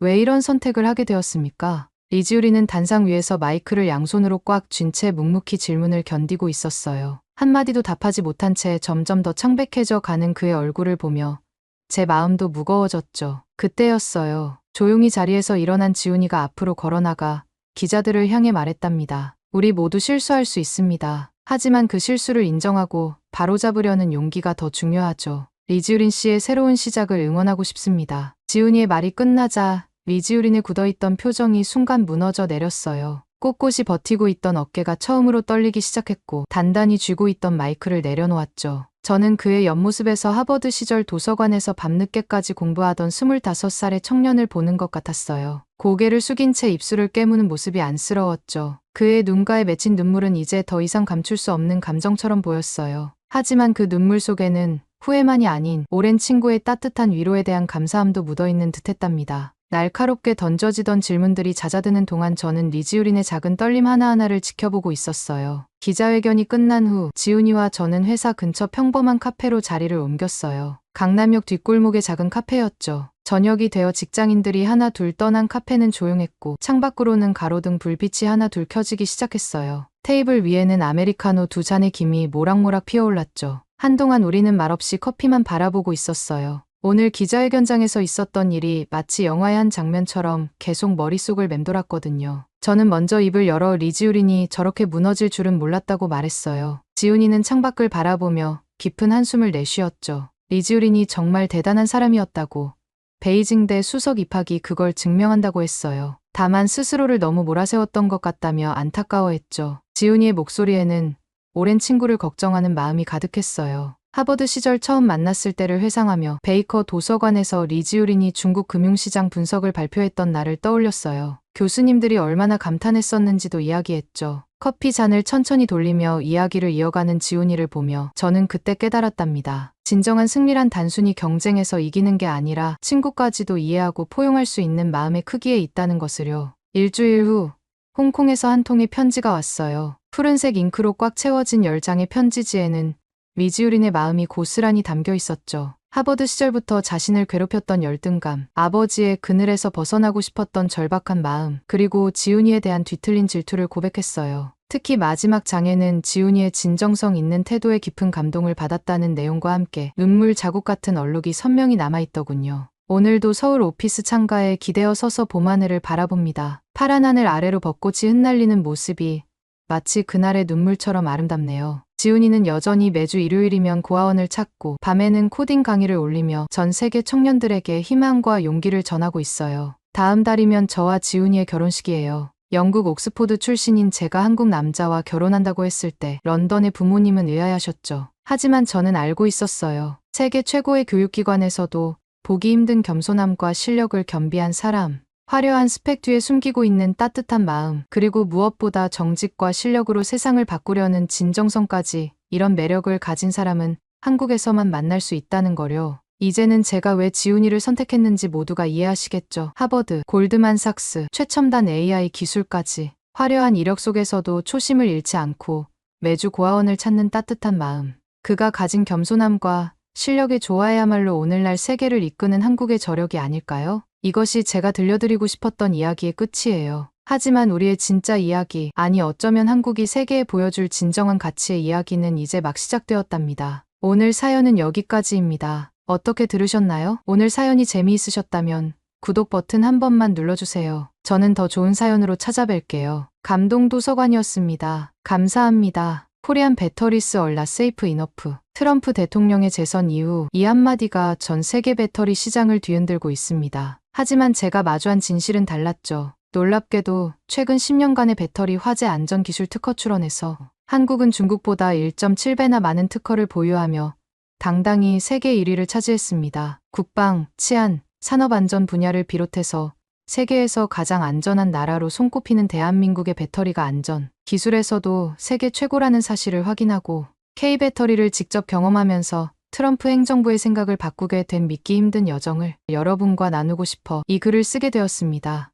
왜 이런 선택을 하게 되었습니까? 리지우린은 단상 위에서 마이크를 양손으로 꽉 쥔 채 묵묵히 질문을 견디고 있었어요. 한마디도 답하지 못한 채 점점 더 창백해져 가는 그의 얼굴을 보며 제 마음도 무거워졌죠. 그때였어요. 조용히 자리에서 일어난 지훈이가 앞으로 걸어나가 기자들을 향해 말했답니다. 우리 모두 실수할 수 있습니다. 하지만 그 실수를 인정하고 바로잡으려는 용기가 더 중요하죠. 리지우린 씨의 새로운 시작을 응원하고 싶습니다. 지훈이의 말이 끝나자 리지우린의 굳어있던 표정이 순간 무너져 내렸어요. 꼿꼿이 버티고 있던 어깨가 처음으로 떨리기 시작했고 단단히 쥐고 있던 마이크를 내려놓았죠. 저는 그의 옆모습에서 하버드 시절 도서관에서 밤늦게까지 공부하던 25살의 청년을 보는 것 같았어요. 고개를 숙인 채 입술을 깨무는 모습이 안쓰러웠죠. 그의 눈가에 맺힌 눈물은 이제 더 이상 감출 수 없는 감정처럼 보였어요. 하지만 그 눈물 속에는 후회만이 아닌 오랜 친구의 따뜻한 위로에 대한 감사함도 묻어있는 듯했답니다. 날카롭게 던져지던 질문들이 잦아드는 동안 저는 리지우린의 작은 떨림 하나하나를 지켜보고 있었어요. 기자회견이 끝난 후 지훈이와 저는 회사 근처 평범한 카페로 자리를 옮겼어요. 강남역 뒷골목의 작은 카페였죠. 저녁이 되어 직장인들이 하나 둘 떠난 카페는 조용했고 창밖으로는 가로등 불빛이 하나 둘 켜지기 시작했어요. 테이블 위에는 아메리카노 두 잔의 김이 모락모락 피어올랐죠. 한동안 우리는 말없이 커피만 바라보고 있었어요. 오늘 기자회견장에서 있었던 일이 마치 영화의 한 장면처럼 계속 머릿속을 맴돌았거든요. 저는 먼저 입을 열어 리지우린이 저렇게 무너질 줄은 몰랐다고 말했어요. 지훈이는 창밖을 바라보며 깊은 한숨을 내쉬었죠. 리지우린이 정말 대단한 사람이었다고. 베이징대 수석 입학이 그걸 증명한다고 했어요. 다만 스스로를 너무 몰아세웠던 것 같다며 안타까워했죠. 지훈이의 목소리에는 오랜 친구를 걱정하는 마음이 가득했어요. 하버드 시절 처음 만났을 때를 회상하며 베이커 도서관에서 리지우린이 중국 금융시장 분석을 발표했던 날을 떠올렸어요. 교수님들이 얼마나 감탄했었는지도 이야기했죠. 커피 잔을 천천히 돌리며 이야기를 이어가는 지훈이를 보며 저는 그때 깨달았답니다. 진정한 승리란 단순히 경쟁에서 이기는 게 아니라 친구까지도 이해하고 포용할 수 있는 마음의 크기에 있다는 것을요. 일주일 후 홍콩에서 한 통의 편지가 왔어요. 푸른색 잉크로 꽉 채워진 10장의 편지지에는 리지우린의 마음이 고스란히 담겨 있었죠. 하버드 시절부터 자신을 괴롭혔던 열등감, 아버지의 그늘에서 벗어나고 싶었던 절박한 마음, 그리고 지훈이에 대한 뒤틀린 질투를 고백했어요. 특히 마지막 장에는 지훈이의 진정성 있는 태도에 깊은 감동을 받았다는 내용과 함께 눈물 자국 같은 얼룩이 선명히 남아있더군요. 오늘도 서울 오피스 창가에 기대어 서서 봄하늘을 바라봅니다. 파란 하늘 아래로 벚꽃이 흩날리는 모습이 마치 그날의 눈물처럼 아름답네요. 지훈이는 여전히 매주 일요일이면 고아원을 찾고 밤에는 코딩 강의를 올리며 전 세계 청년들에게 희망과 용기를 전하고 있어요. 다음 달이면 저와 지훈이의 결혼식이에요. 영국 옥스포드 출신인 제가 한국 남자와 결혼한다고 했을 때 런던의 부모님은 의아해하셨죠. 하지만 저는 알고 있었어요. 세계 최고의 교육기관에서도 보기 힘든 겸손함과 실력을 겸비한 사람, 화려한 스펙 뒤에 숨기고 있는 따뜻한 마음, 그리고 무엇보다 정직과 실력으로 세상을 바꾸려는 진정성까지, 이런 매력을 가진 사람은 한국에서만 만날 수 있다는 거요. 이제는 제가 왜 지훈이를 선택했는지 모두가 이해하시겠죠. 하버드, 골드만삭스, 최첨단 AI 기술까지 화려한 이력 속에서도 초심을 잃지 않고 매주 고아원을 찾는 따뜻한 마음. 그가 가진 겸손함과 실력이 좋아야말로 오늘날 세계를 이끄는 한국의 저력이 아닐까요? 이것이 제가 들려드리고 싶었던 이야기의 끝이에요. 하지만 우리의 진짜 이야기, 아니 어쩌면 한국이 세계에 보여줄 진정한 가치의 이야기는 이제 막 시작되었답니다. 오늘 사연은 여기까지입니다. 어떻게 들으셨나요? 오늘 사연이 재미있으셨다면 구독 버튼 한 번만 눌러주세요. 저는 더 좋은 사연으로 찾아뵐게요. 감동도서관이었습니다. 감사합니다. 코리안 배터리스 얼라 세이프 이너프. 트럼프 대통령의 재선 이후 이 한마디가 전 세계 배터리 시장을 뒤흔들고 있습니다. 하지만 제가 마주한 진실은 달랐죠. 놀랍게도 최근 10년간의 배터리 화재 안전 기술 특허 출원에서 한국은 중국보다 1.7배나 많은 특허를 보유하며 당당히 세계 1위를 차지했습니다. 국방, 치안, 산업안전 분야를 비롯해서 세계에서 가장 안전한 나라로 손꼽히는 대한민국의 배터리가 안전, 기술에서도 세계 최고라는 사실을 확인하고 K배터리를 직접 경험하면서 트럼프 행정부의 생각을 바꾸게 된 믿기 힘든 여정을 여러분과 나누고 싶어 이 글을 쓰게 되었습니다.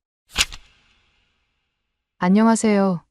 안녕하세요.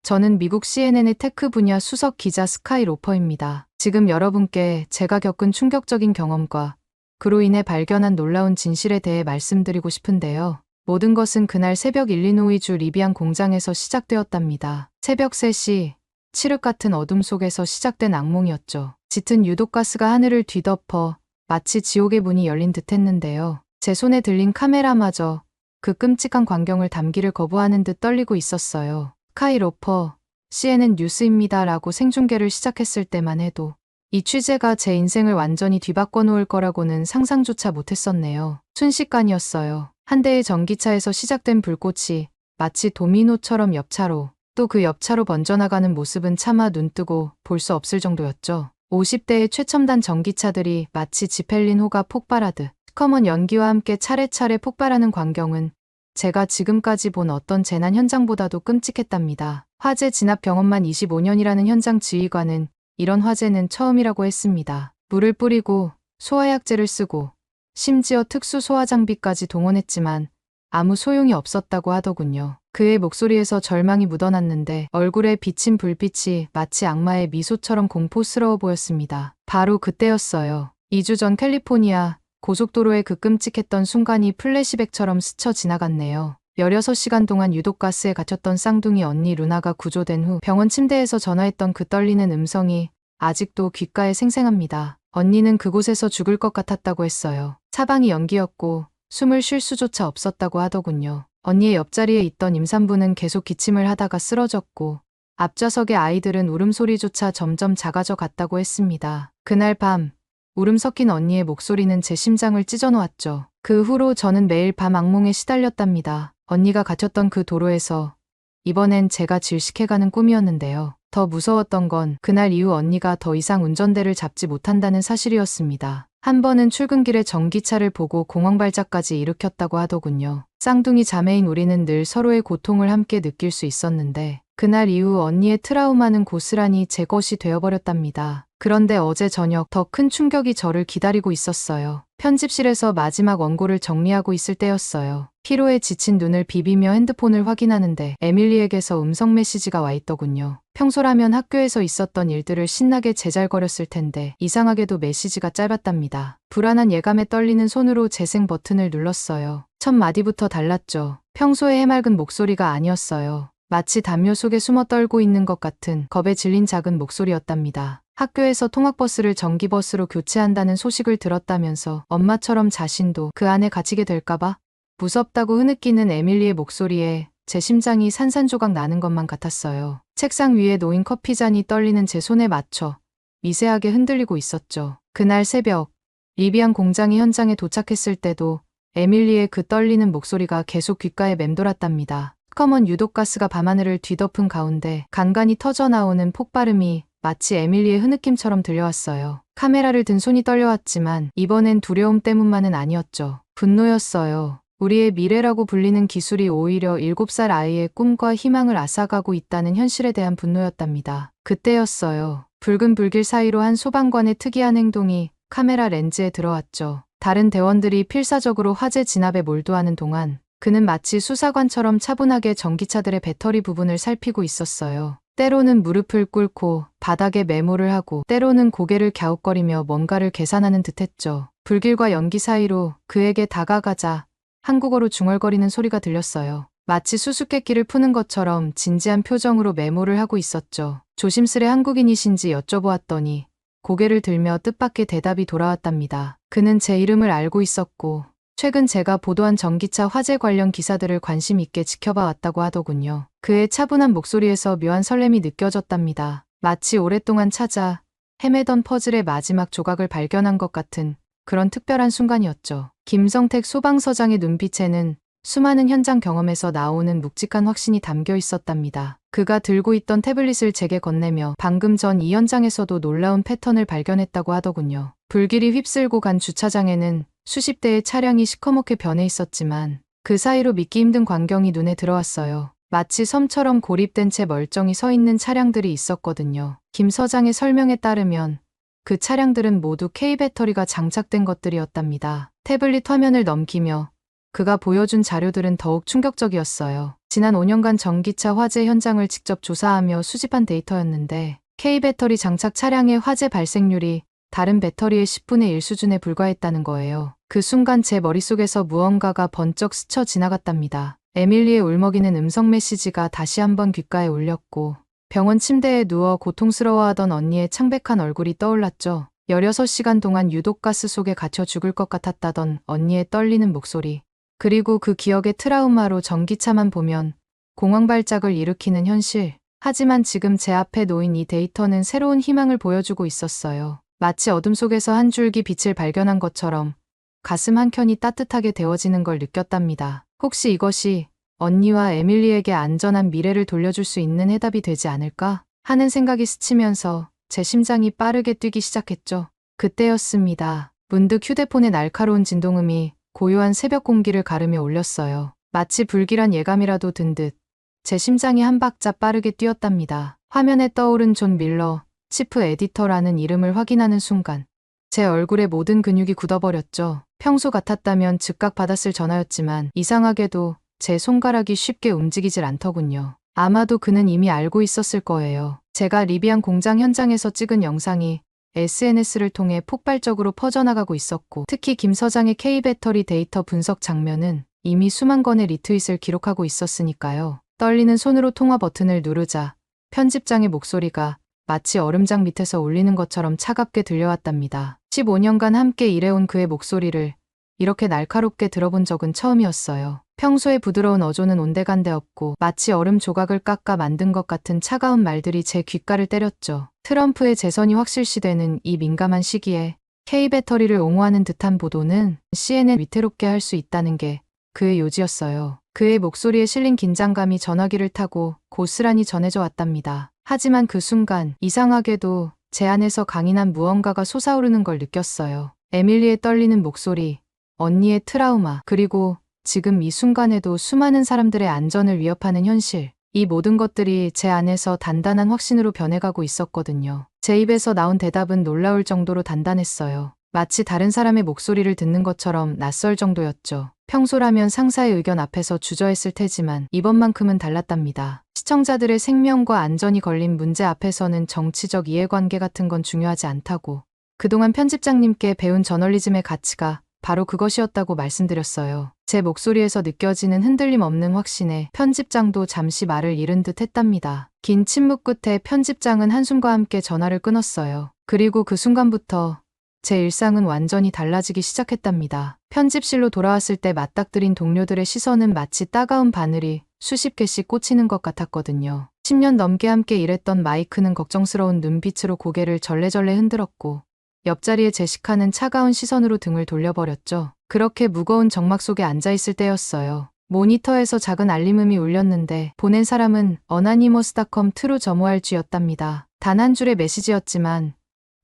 저는 미국 CNN의 테크 분야 수석 기자 스카이 로퍼입니다. 지금 여러분께 제가 겪은 충격적인 경험과 그로 인해 발견한 놀라운 진실에 대해 말씀드리고 싶은데요. 모든 것은 그날 새벽 일리노이주 리비안 공장에서 시작되었답니다. 새벽 3시, 칠흑 같은 어둠 속에서 시작된 악몽이었죠. 짙은 유독가스가 하늘을 뒤덮어 마치 지옥의 문이 열린 듯 했는데요. 제 손에 들린 카메라마저 그 끔찍한 광경을 담기를 거부하는 듯 떨리고 있었어요. 스카이 로퍼, CNN 뉴스입니다 라고 생중계를 시작했을 때만 해도 이 취재가 제 인생을 완전히 뒤바꿔 놓을 거라고는 상상조차 못했었네요. 순식간이었어요. 한 대의 전기차에서 시작된 불꽃이 마치 도미노처럼 옆차로, 또 그 옆차로 번져나가는 모습은 차마 눈뜨고 볼 수 없을 정도였죠. 50대의 최첨단 전기차들이 마치 지펠린 호가 폭발하듯 시커먼 연기와 함께 차례차례 폭발하는 광경은 제가 지금까지 본 어떤 재난 현장보다도 끔찍했답니다. 화재 진압 경험만 25년이라는 현장 지휘관은 이런 화재는 처음이라고 했습니다. 물을 뿌리고 소화약제를 쓰고 심지어 특수 소화 장비까지 동원했지만 아무 소용이 없었다고 하더군요. 그의 목소리에서 절망이 묻어났는데 얼굴에 비친 불빛이 마치 악마의 미소처럼 공포스러워 보였습니다. 바로 그때였어요. 2주 전 캘리포니아 고속도로의 그 끔찍했던 순간이 플래시백처럼 스쳐 지나갔네요. 16시간 동안 유독가스에 갇혔던 쌍둥이 언니 루나가 구조된 후 병원 침대에서 전화했던 그 떨리는 음성이 아직도 귓가에 생생합니다. 언니는 그곳에서 죽을 것 같았다고 했어요. 사방이 연기였고 숨을 쉴 수조차 없었다고 하더군요. 언니의 옆자리에 있던 임산부는 계속 기침을 하다가 쓰러졌고 앞좌석의 아이들은 울음소리조차 점점 작아져 갔다고 했습니다. 그날 밤 울음 섞인 언니의 목소리는 제 심장을 찢어놓았죠. 그 후로 저는 매일 밤 악몽에 시달렸답니다. 언니가 갇혔던 그 도로에서 이번엔 제가 질식해가는 꿈이었는데요. 더 무서웠던 건 그날 이후 언니가 더 이상 운전대를 잡지 못한다는 사실이었습니다. 한 번은 출근길에 전기차를 보고 공황발작까지 일으켰다고 하더군요. 쌍둥이 자매인 우리는 늘 서로의 고통을 함께 느낄 수 있었는데 그날 이후 언니의 트라우마는 고스란히 제 것이 되어버렸답니다. 그런데 어제 저녁 더 큰 충격이 저를 기다리고 있었어요. 편집실에서 마지막 원고를 정리하고 있을 때였어요. 피로에 지친 눈을 비비며 핸드폰을 확인하는데 에밀리에게서 음성 메시지가 와 있더군요. 평소라면 학교에서 있었던 일들을 신나게 제잘거렸을 텐데 이상하게도 메시지가 짧았답니다. 불안한 예감에 떨리는 손으로 재생 버튼을 눌렀어요. 첫 마디부터 달랐죠. 평소의 해맑은 목소리가 아니었어요. 마치 담요 속에 숨어 떨고 있는 것 같은 겁에 질린 작은 목소리였답니다. 학교에서 통학버스를 전기버스로 교체한다는 소식을 들었다면서 엄마처럼 자신도 그 안에 갇히게 될까봐 무섭다고 흐느끼는 에밀리의 목소리에 제 심장이 산산조각 나는 것만 같았어요. 책상 위에 놓인 커피잔이 떨리는 제 손에 맞춰 미세하게 흔들리고 있었죠. 그날 새벽 리비안 공장이 현장에 도착했을 때도 에밀리의 그 떨리는 목소리가 계속 귓가에 맴돌았답니다. 시커먼 유독가스가 밤하늘을 뒤덮은 가운데 간간히 터져나오는 폭발음이 마치 에밀리의 흐느낌처럼 들려왔어요. 카메라를 든 손이 떨려왔지만 이번엔 두려움 때문만은 아니었죠. 분노였어요. 우리의 미래라고 불리는 기술이 오히려 7살 아이의 꿈과 희망을 앗아가고 있다는 현실에 대한 분노였답니다. 그때였어요. 붉은 불길 사이로 한 소방관의 특이한 행동이 카메라 렌즈에 들어왔죠. 다른 대원들이 필사적으로 화재 진압에 몰두하는 동안 그는 마치 수사관처럼 차분하게 전기차들의 배터리 부분을 살피고 있었어요. 때로는 무릎을 꿇고 바닥에 메모를 하고 때로는 고개를 갸웃거리며 뭔가를 계산하는 듯했죠. 불길과 연기 사이로 그에게 다가가자 한국어로 중얼거리는 소리가 들렸어요. 마치 수수께끼를 푸는 것처럼 진지한 표정으로 메모를 하고 있었죠. 조심스레 한국인이신지 여쭤보았더니 고개를 들며 뜻밖의 대답이 돌아왔답니다. 그는 제 이름을 알고 있었고 최근 제가 보도한 전기차 화재 관련 기사들을 관심 있게 지켜봐 왔다고 하더군요. 그의 차분한 목소리에서 묘한 설렘이 느껴졌답니다. 마치 오랫동안 찾아 헤매던 퍼즐의 마지막 조각을 발견한 것 같은 그런 특별한 순간이었죠. 김성택 소방서장의 눈빛에는 수많은 현장 경험에서 나오는 묵직한 확신이 담겨 있었답니다. 그가 들고 있던 태블릿을 제게 건네며 방금 전 이 현장에서도 놀라운 패턴을 발견했다고 하더군요. 불길이 휩쓸고 간 주차장에는 수십 대의 차량이 시커멓게 변해 있었지만 그 사이로 믿기 힘든 광경이 눈에 들어왔어요. 마치 섬처럼 고립된 채 멀쩡히 서 있는 차량들이 있었거든요. 김 서장의 설명에 따르면 그 차량들은 모두 K배터리가 장착된 것들이었답니다. 태블릿 화면을 넘기며 그가 보여준 자료들은 더욱 충격적이었어요. 지난 5년간 전기차 화재 현장을 직접 조사하며 수집한 데이터였는데 K배터리 장착 차량의 화재 발생률이 다른 배터리의 10분의 1 수준에 불과했다는 거예요. 그 순간 제 머릿속에서 무언가가 번쩍 스쳐 지나갔답니다. 에밀리의 울먹이는 음성 메시지가 다시 한번 귓가에 울렸고 병원 침대에 누워 고통스러워하던 언니의 창백한 얼굴이 떠올랐죠. 16시간 동안 유독가스 속에 갇혀 죽을 것 같았다던 언니의 떨리는 목소리. 그리고 그 기억의 트라우마로 전기차만 보면 공황발작을 일으키는 현실. 하지만 지금 제 앞에 놓인 이 데이터는 새로운 희망을 보여주고 있었어요. 마치 어둠 속에서 한 줄기 빛을 발견한 것처럼 가슴 한켠이 따뜻하게 데워지는 걸 느꼈답니다. 혹시 이것이 언니와 에밀리에게 안전한 미래를 돌려줄 수 있는 해답이 되지 않을까 하는 생각이 스치면서 제 심장이 빠르게 뛰기 시작했죠. 그때였습니다. 문득 휴대폰의 날카로운 진동음이 고요한 새벽 공기를 가르며 울렸어요. 마치 불길한 예감이라도 든 듯 제 심장이 한 박자 빠르게 뛰었답니다. 화면에 떠오른 존 밀러, 치프 에디터라는 이름을 확인하는 순간 제 얼굴의 모든 근육이 굳어버렸죠. 평소 같았다면 즉각 받았을 전화였지만 이상하게도 제 손가락이 쉽게 움직이질 않더군요. 아마도 그는 이미 알고 있었을 거예요. 제가 리비안 공장 현장에서 찍은 영상이 SNS를 통해 폭발적으로 퍼져나가고 있었고 특히 김 서장의 K배터리 데이터 분석 장면은 이미 수만 건의 리트윗을 기록하고 있었으니까요. 떨리는 손으로 통화 버튼을 누르자 편집장의 목소리가 마치 얼음장 밑에서 울리는 것처럼 차갑게 들려왔답니다. 15년간 함께 일해온 그의 목소리를 이렇게 날카롭게 들어본 적은 처음이었어요. 평소에 부드러운 어조는 온데간데 없고 마치 얼음 조각을 깎아 만든 것 같은 차가운 말들이 제 귓가를 때렸죠. 트럼프의 재선이 확실시되는 이 민감한 시기에 K배터리를 옹호하는 듯한 보도는 CNN 위태롭게 할 수 있다는 게 그의 요지였어요. 그의 목소리에 실린 긴장감이 전화기를 타고 고스란히 전해져 왔답니다. 하지만 그 순간 이상하게도 제 안에서 강인한 무언가가 솟아오르는 걸 느꼈어요. 에밀리의 떨리는 목소리, 언니의 트라우마, 그리고 지금 이 순간에도 수많은 사람들의 안전을 위협하는 현실. 이 모든 것들이 제 안에서 단단한 확신으로 변해가고 있었거든요. 제 입에서 나온 대답은 놀라울 정도로 단단했어요. 마치 다른 사람의 목소리를 듣는 것처럼 낯설 정도였죠. 평소라면 상사의 의견 앞에서 주저했을 테지만 이번만큼은 달랐답니다. 시청자들의 생명과 안전이 걸린 문제 앞에서는 정치적 이해관계 같은 건 중요하지 않다고. 그동안 편집장님께 배운 저널리즘의 가치가 바로 그것이었다고 말씀드렸어요. 제 목소리에서 느껴지는 흔들림 없는 확신에 편집장도 잠시 말을 잃은 듯 했답니다. 긴 침묵 끝에 편집장은 한숨과 함께 전화를 끊었어요. 그리고 그 순간부터 제 일상은 완전히 달라지기 시작했답니다. 편집실로 돌아왔을 때 맞닥뜨린 동료들의 시선은 마치 따가운 바늘이 수십 개씩 꽂히는 것 같았거든요. 10년 넘게 함께 일했던 마이크는 걱정스러운 눈빛으로 고개를 절레절레 흔들었고 옆자리에 제시카는 차가운 시선으로 등을 돌려버렸죠. 그렇게 무거운 정막 속에 앉아있을 때였어요. 모니터에서 작은 알림음이 울렸는데 보낸 사람은 어나니머스.com 트루저모알쥐였답니다. 단 한 줄의 메시지였지만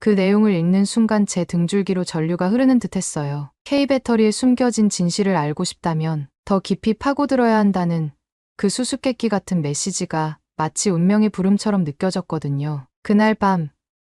그 내용을 읽는 순간 제 등줄기로 전류가 흐르는 듯했어요. K배터리에 숨겨진 진실을 알고 싶다면 더 깊이 파고들어야 한다는 그 수수께끼 같은 메시지가 마치 운명의 부름처럼 느껴졌거든요. 그날 밤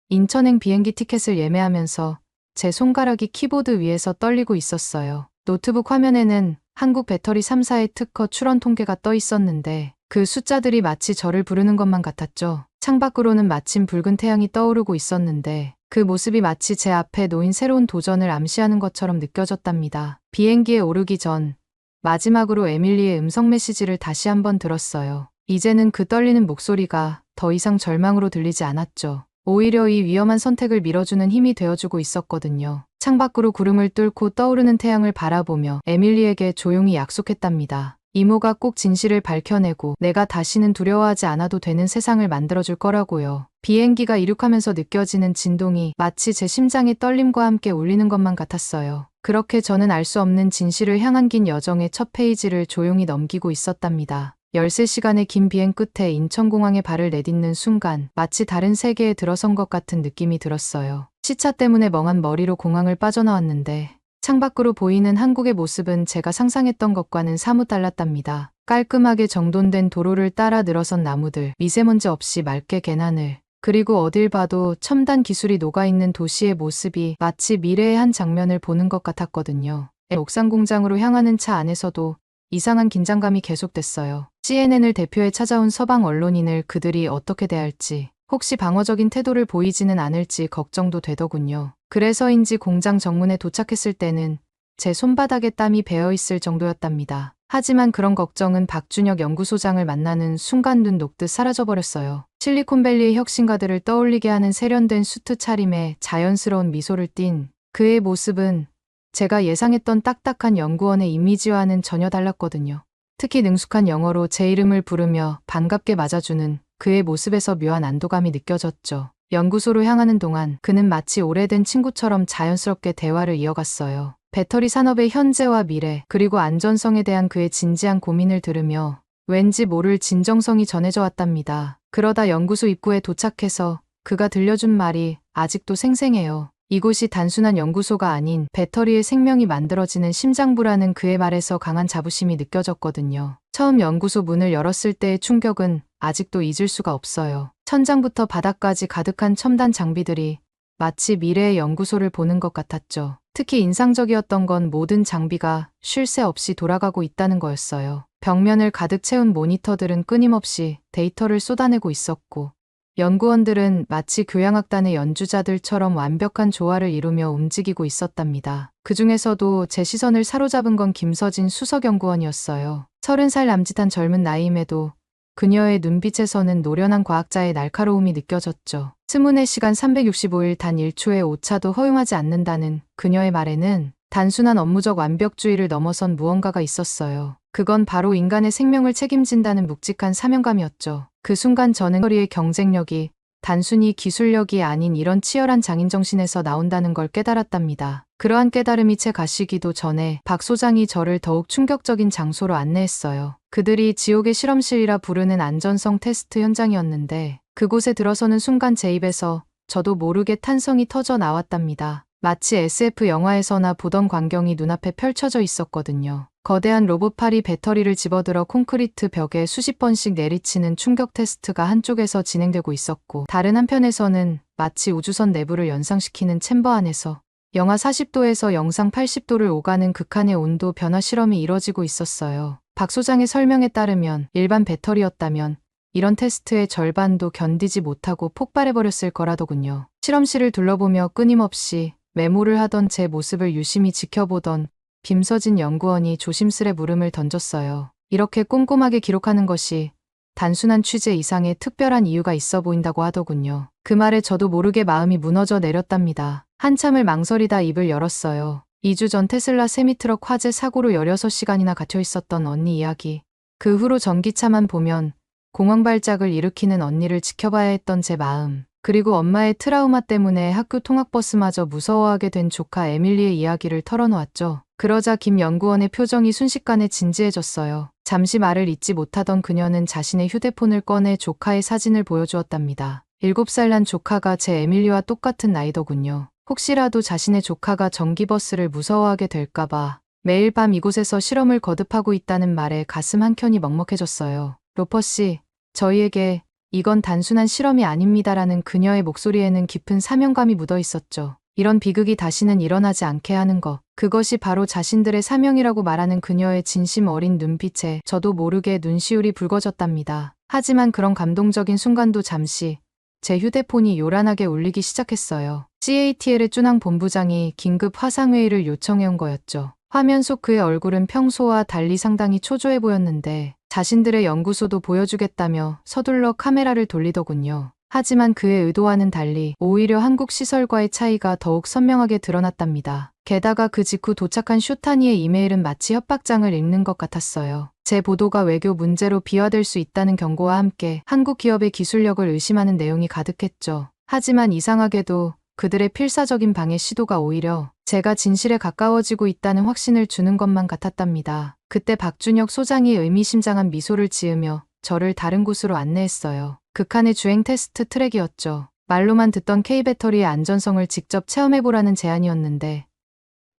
인천행 비행기 티켓을 예매하면서 제 손가락이 키보드 위에서 떨리고 있었어요. 노트북 화면에는 한국 배터리 3사의 특허 출원 통계가 떠 있었는데 그 숫자들이 마치 저를 부르는 것만 같았죠. 창밖으로는 마침 붉은 태양이 떠오르고 있었는데 그 모습이 마치 제 앞에 놓인 새로운 도전을 암시하는 것처럼 느껴졌답니다. 비행기에 오르기 전 마지막으로 에밀리의 음성 메시지를 다시 한번 들었어요. 이제는 그 떨리는 목소리가 더 이상 절망으로 들리지 않았죠. 오히려 이 위험한 선택을 밀어주는 힘이 되어주고 있었거든요. 창밖으로 구름을 뚫고 떠오르는 태양을 바라보며 에밀리에게 조용히 약속했답니다. 이모가 꼭 진실을 밝혀내고 내가 다시는 두려워하지 않아도 되는 세상을 만들어줄 거라고요. 비행기가 이륙하면서 느껴지는 진동이 마치 제 심장의 떨림과 함께 울리는 것만 같았어요. 그렇게 저는 알 수 없는 진실을 향한 긴 여정의 첫 페이지를 조용히 넘기고 있었답니다. 13시간의 긴 비행 끝에 인천공항에 발을 내딛는 순간 마치 다른 세계에 들어선 것 같은 느낌이 들었어요. 시차 때문에 멍한 머리로 공항을 빠져나왔는데 창밖으로 보이는 한국의 모습은 제가 상상했던 것과는 사뭇 달랐답니다. 깔끔하게 정돈된 도로를 따라 늘어선 나무들, 미세먼지 없이 맑게 갠 하늘, 그리고 어딜 봐도 첨단 기술이 녹아있는 도시의 모습이 마치 미래의 한 장면을 보는 것 같았거든요. 옥상 공장으로 향하는 차 안에서도 이상한 긴장감이 계속됐어요. CNN을 대표해 찾아온 서방 언론인을 그들이 어떻게 대할지, 혹시 방어적인 태도를 보이지는 않을지 걱정도 되더군요. 그래서인지 공장 정문에 도착했을 때는 제 손바닥에 땀이 배어있을 정도였답니다. 하지만 그런 걱정은 박준혁 연구소장을 만나는 순간 눈 녹듯 사라져버렸어요. 실리콘밸리의 혁신가들을 떠올리게 하는 세련된 수트 차림에 자연스러운 미소를 띤 그의 모습은 제가 예상했던 딱딱한 연구원의 이미지와는 전혀 달랐거든요. 특히 능숙한 영어로 제 이름을 부르며 반갑게 맞아주는 그의 모습에서 묘한 안도감이 느껴졌죠. 연구소로 향하는 동안 그는 마치 오래된 친구처럼 자연스럽게 대화를 이어갔어요. 배터리 산업의 현재와 미래, 그리고 안전성에 대한 그의 진지한 고민을 들으며 왠지 모를 진정성이 전해져 왔답니다. 그러다 연구소 입구에 도착해서 그가 들려준 말이 아직도 생생해요. 이곳이 단순한 연구소가 아닌 배터리의 생명이 만들어지는 심장부라는 그의 말에서 강한 자부심이 느껴졌거든요. 처음 연구소 문을 열었을 때의 충격은 아직도 잊을 수가 없어요. 천장부터 바닥까지 가득한 첨단 장비들이 마치 미래의 연구소를 보는 것 같았죠. 특히 인상적이었던 건 모든 장비가 쉴 새 없이 돌아가고 있다는 거였어요. 벽면을 가득 채운 모니터들은 끊임없이 데이터를 쏟아내고 있었고 연구원들은 마치 교향악단의 연주자들처럼 완벽한 조화를 이루며 움직이고 있었답니다. 그 중에서도 제 시선을 사로잡은 건 김서진 수석연구원이었어요. 30살 남짓한 젊은 나이임에도 그녀의 눈빛에서는 노련한 과학자의 날카로움이 느껴졌죠. 스문의 시간 365일 단 1초의 오차도 허용하지 않는다는 그녀의 말에는 단순한 업무적 완벽주의를 넘어선 무언가가 있었어요. 그건 바로 인간의 생명을 책임진다는 묵직한 사명감이었죠. 그 순간 저는 허리의 경쟁력이 단순히 기술력이 아닌 이런 치열한 장인정신에서 나온다는 걸 깨달았답니다. 그러한 깨달음이 채 가시기도 전에 박 소장이 저를 더욱 충격적인 장소로 안내했어요. 그들이 지옥의 실험실이라 부르는 안전성 테스트 현장이었는데 그곳에 들어서는 순간 제 입에서 저도 모르게 탄성이 터져 나왔답니다. 마치 SF 영화에서나 보던 광경이 눈앞에 펼쳐져 있었거든요. 거대한 로봇팔이 배터리를 집어들어 콘크리트 벽에 수십 번씩 내리치는 충격 테스트가 한쪽에서 진행되고 있었고 다른 한편에서는 마치 우주선 내부를 연상시키는 챔버 안에서 영하 40도에서 영상 80도를 오가는 극한의 온도 변화 실험이 이뤄지고 있었어요. 박 소장의 설명에 따르면 일반 배터리였다면 이런 테스트의 절반도 견디지 못하고 폭발해버렸을 거라더군요. 실험실을 둘러보며 끊임없이 메모를 하던 제 모습을 유심히 지켜보던 김서진 연구원이 조심스레 물음을 던졌어요. 이렇게 꼼꼼하게 기록하는 것이 단순한 취재 이상의 특별한 이유가 있어 보인다고 하더군요. 그 말에 저도 모르게 마음이 무너져 내렸답니다. 한참을 망설이다 입을 열었어요. 2주 전 테슬라 세미트럭 화재 사고로 16시간이나 갇혀 있었던 언니 이야기. 그 후로 전기차만 보면 공황 발작을 일으키는 언니를 지켜봐야 했던 제 마음. 그리고 엄마의 트라우마 때문에 학교 통학버스마저 무서워하게 된 조카 에밀리의 이야기를 털어놓았죠. 그러자 김 연구원의 표정이 순식간에 진지해졌어요. 잠시 말을 잇지 못하던 그녀는 자신의 휴대폰을 꺼내 조카의 사진을 보여주었답니다. 7살 난 조카가 제 에밀리와 똑같은 나이더군요. 혹시라도 자신의 조카가 전기버스를 무서워하게 될까봐 매일 밤 이곳에서 실험을 거듭하고 있다는 말에 가슴 한켠이 먹먹해졌어요. 로퍼 씨, 저희에게 이건 단순한 실험이 아닙니다라는 그녀의 목소리에는 깊은 사명감이 묻어 있었죠. 이런 비극이 다시는 일어나지 않게 하는 것. 그것이 바로 자신들의 사명이라고 말하는 그녀의 진심 어린 눈빛에 저도 모르게 눈시울이 붉어졌답니다. 하지만 그런 감동적인 순간도 잠시 제 휴대폰이 요란하게 울리기 시작했어요. CATL의 쭈낭 본부장이 긴급 화상회의를 요청해온 거였죠. 화면 속 그의 얼굴은 평소와 달리 상당히 초조해 보였는데 자신들의 연구소도 보여주겠다며 서둘러 카메라를 돌리더군요. 하지만 그의 의도와는 달리 오히려 한국 시설과의 차이가 더욱 선명하게 드러났답니다. 게다가 그 직후 도착한 쇼타니의 이메일은 마치 협박장을 읽는 것 같았어요. 제 보도가 외교 문제로 비화될 수 있다는 경고와 함께 한국 기업의 기술력을 의심하는 내용이 가득했죠. 하지만 이상하게도 그들의 필사적인 방해 시도가 오히려 제가 진실에 가까워지고 있다는 확신을 주는 것만 같았답니다. 그때 박준혁 소장이 의미심장한 미소를 지으며 저를 다른 곳으로 안내했어요. 극한의 주행 테스트 트랙이었죠. 말로만 듣던 K배터리의 안전성을 직접 체험해보라는 제안이었는데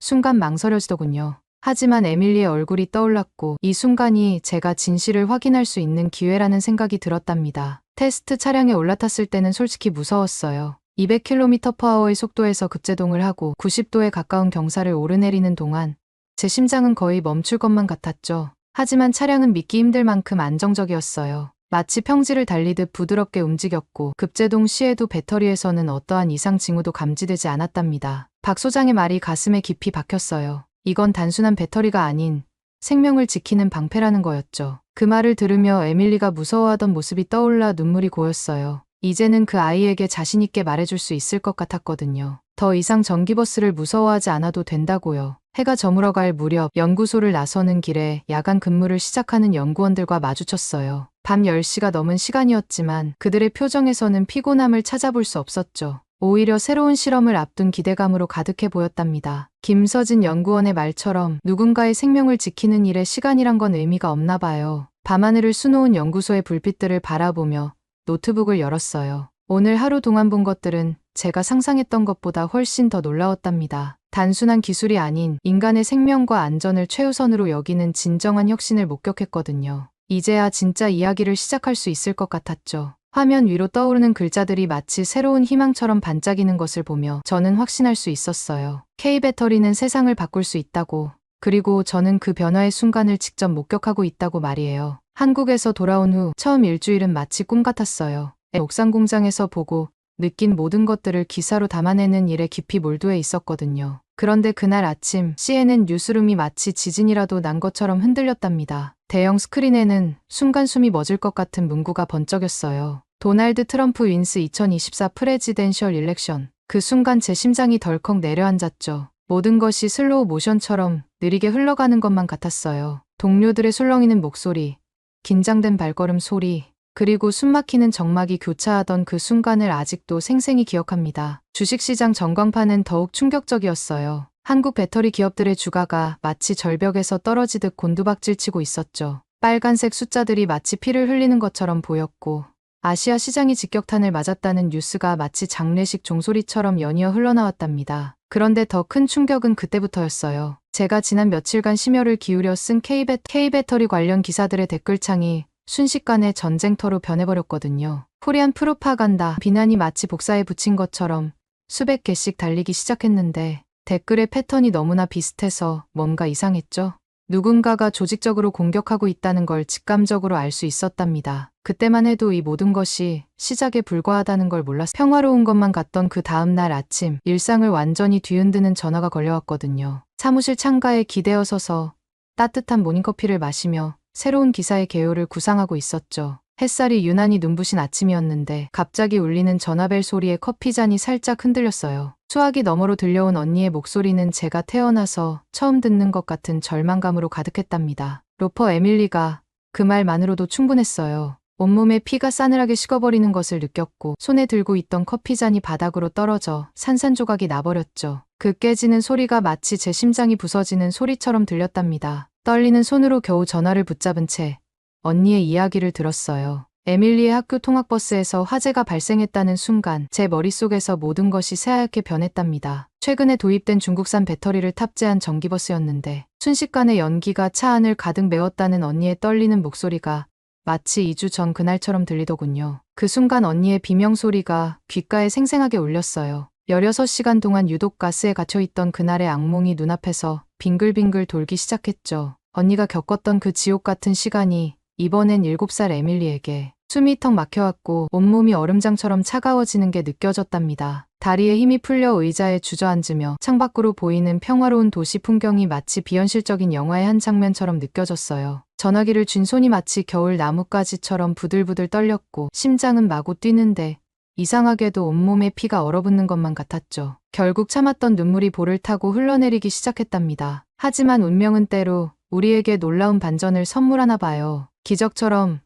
순간 망설여지더군요. 하지만 에밀리의 얼굴이 떠올랐고 이 순간이 제가 진실을 확인할 수 있는 기회라는 생각이 들었답니다. 테스트 차량에 올라탔을 때는 솔직히 무서웠어요. 200km/h의 속도에서 급제동을 하고 90도에 가까운 경사를 오르내리는 동안 제 심장은 거의 멈출 것만 같았죠. 하지만 차량은 믿기 힘들 만큼 안정적이었어요. 마치 평지를 달리듯 부드럽게 움직였고 급제동 시에도 배터리에서는 어떠한 이상 징후도 감지되지 않았답니다. 박 소장의 말이 가슴에 깊이 박혔어요. 이건 단순한 배터리가 아닌 생명을 지키는 방패라는 거였죠. 그 말을 들으며 에밀리가 무서워하던 모습이 떠올라 눈물이 고였어요. 이제는 그 아이에게 자신있게 말해줄 수 있을 것 같았거든요. 더 이상 전기버스를 무서워하지 않아도 된다고요. 해가 저물어갈 무렵 연구소를 나서는 길에 야간 근무를 시작하는 연구원들과 마주쳤어요. 밤 10시가 넘은 시간이었지만 그들의 표정에서는 피곤함을 찾아볼 수 없었죠. 오히려 새로운 실험을 앞둔 기대감으로 가득해 보였답니다. 김서진 연구원의 말처럼 누군가의 생명을 지키는 일에 시간이란 건 의미가 없나 봐요. 밤하늘을 수놓은 연구소의 불빛들을 바라보며 노트북을 열었어요. 오늘 하루 동안 본 것들은 제가 상상했던 것보다 훨씬 더 놀라웠답니다. 단순한 기술이 아닌 인간의 생명과 안전을 최우선으로 여기는 진정한 혁신을 목격했거든요. 이제야 진짜 이야기를 시작할 수 있을 것 같았죠. 화면 위로 떠오르는 글자들이 마치 새로운 희망처럼 반짝이는 것을 보며 저는 확신할 수 있었어요. K배터리는 세상을 바꿀 수 있다고. 그리고 저는 그 변화의 순간을 직접 목격하고 있다고 말이에요. 한국에서 돌아온 후 처음 일주일은 마치 꿈 같았어요. 옥상 공장에서 보고 느낀 모든 것들을 기사로 담아내는 일에 깊이 몰두해 있었거든요. 그런데 그날 아침 CNN 뉴스룸이 마치 지진이라도 난 것처럼 흔들렸답니다. 대형 스크린에는 순간 숨이 멎을 것 같은 문구가 번쩍였어요. 도널드 트럼프 윈스 2024 프레지덴셜 일렉션. 그 순간 제 심장이 덜컥 내려앉았죠. 모든 것이 슬로우 모션처럼 느리게 흘러가는 것만 같았어요. 동료들의 술렁이는 목소리, 긴장된 발걸음 소리, 그리고 숨막히는 정막이 교차하던 그 순간을 아직도 생생히 기억합니다. 주식시장 전광판은 더욱 충격적이었어요. 한국 배터리 기업들의 주가가 마치 절벽에서 떨어지듯 곤두박질치고 있었죠. 빨간색 숫자들이 마치 피를 흘리는 것처럼 보였고, 아시아 시장이 직격탄을 맞았다는 뉴스가 마치 장례식 종소리처럼 연이어 흘러나왔답니다. 그런데 더 큰 충격은 그때부터였어요. 제가 지난 며칠간 심혈을 기울여 쓴 K배터리 관련 기사들의 댓글창이 순식간에 전쟁터로 변해버렸거든요. 코리안 프로파간다 비난이 마치 복사에 붙인 것처럼 수백 개씩 달리기 시작했는데 댓글의 패턴이 너무나 비슷해서 뭔가 이상했죠. 누군가가 조직적으로 공격하고 있다는 걸 직감적으로 알 수 있었답니다. 그때만 해도 이 모든 것이 시작에 불과하다는 걸 몰랐어요. 평화로운 것만 같던 그 다음 날 아침 일상을 완전히 뒤흔드는 전화가 걸려왔거든요. 사무실 창가에 기대어 서서 따뜻한 모닝커피를 마시며 새로운 기사의 개요를 구상하고 있었죠. 햇살이 유난히 눈부신 아침이었는데 갑자기 울리는 전화벨 소리에 커피잔이 살짝 흔들렸어요. 수화기 너머로 들려온 언니의 목소리는 제가 태어나서 처음 듣는 것 같은 절망감으로 가득했답니다. 로퍼 에밀리가 그 말만으로도 충분했어요. 온몸에 피가 싸늘하게 식어버리는 것을 느꼈고 손에 들고 있던 커피잔이 바닥으로 떨어져 산산조각이 나버렸죠. 그 깨지는 소리가 마치 제 심장이 부서지는 소리처럼 들렸답니다. 떨리는 손으로 겨우 전화를 붙잡은 채 언니의 이야기를 들었어요. 에밀리의 학교 통학버스에서 화재가 발생했다는 순간 제 머릿속에서 모든 것이 새하얗게 변했답니다. 최근에 도입된 중국산 배터리를 탑재한 전기버스였는데 순식간에 연기가 차 안을 가득 메웠다는 언니의 떨리는 목소리가 마치 2주 전 그날처럼 들리더군요. 그 순간 언니의 비명소리가 귓가에 생생하게 울렸어요. 16시간 동안 유독 가스에 갇혀있던 그날의 악몽이 눈앞에서 빙글빙글 돌기 시작했죠. 언니가 겪었던 그 지옥 같은 시간이 이번엔 7살 에밀리에게 숨이 턱 막혀왔고 온몸이 얼음장처럼 차가워지는 게 느껴졌답니다. 다리에 힘이 풀려 의자에 주저앉으며 창밖으로 보이는 평화로운 도시 풍경이 마치 비현실적인 영화의 한 장면처럼 느껴졌어요. 전화기를 쥔 손이 마치 겨울 나뭇가지처럼 부들부들 떨렸고 심장은 마구 뛰는데 이상하게도 온몸에 피가 얼어붙는 것만 같았죠. 결국 참았던 눈물이 볼을 타고 흘러내리기 시작했답니다. 하지만 운명은 때로 우리에게 놀라운 반전을 선물하나 봐요. 기적처럼,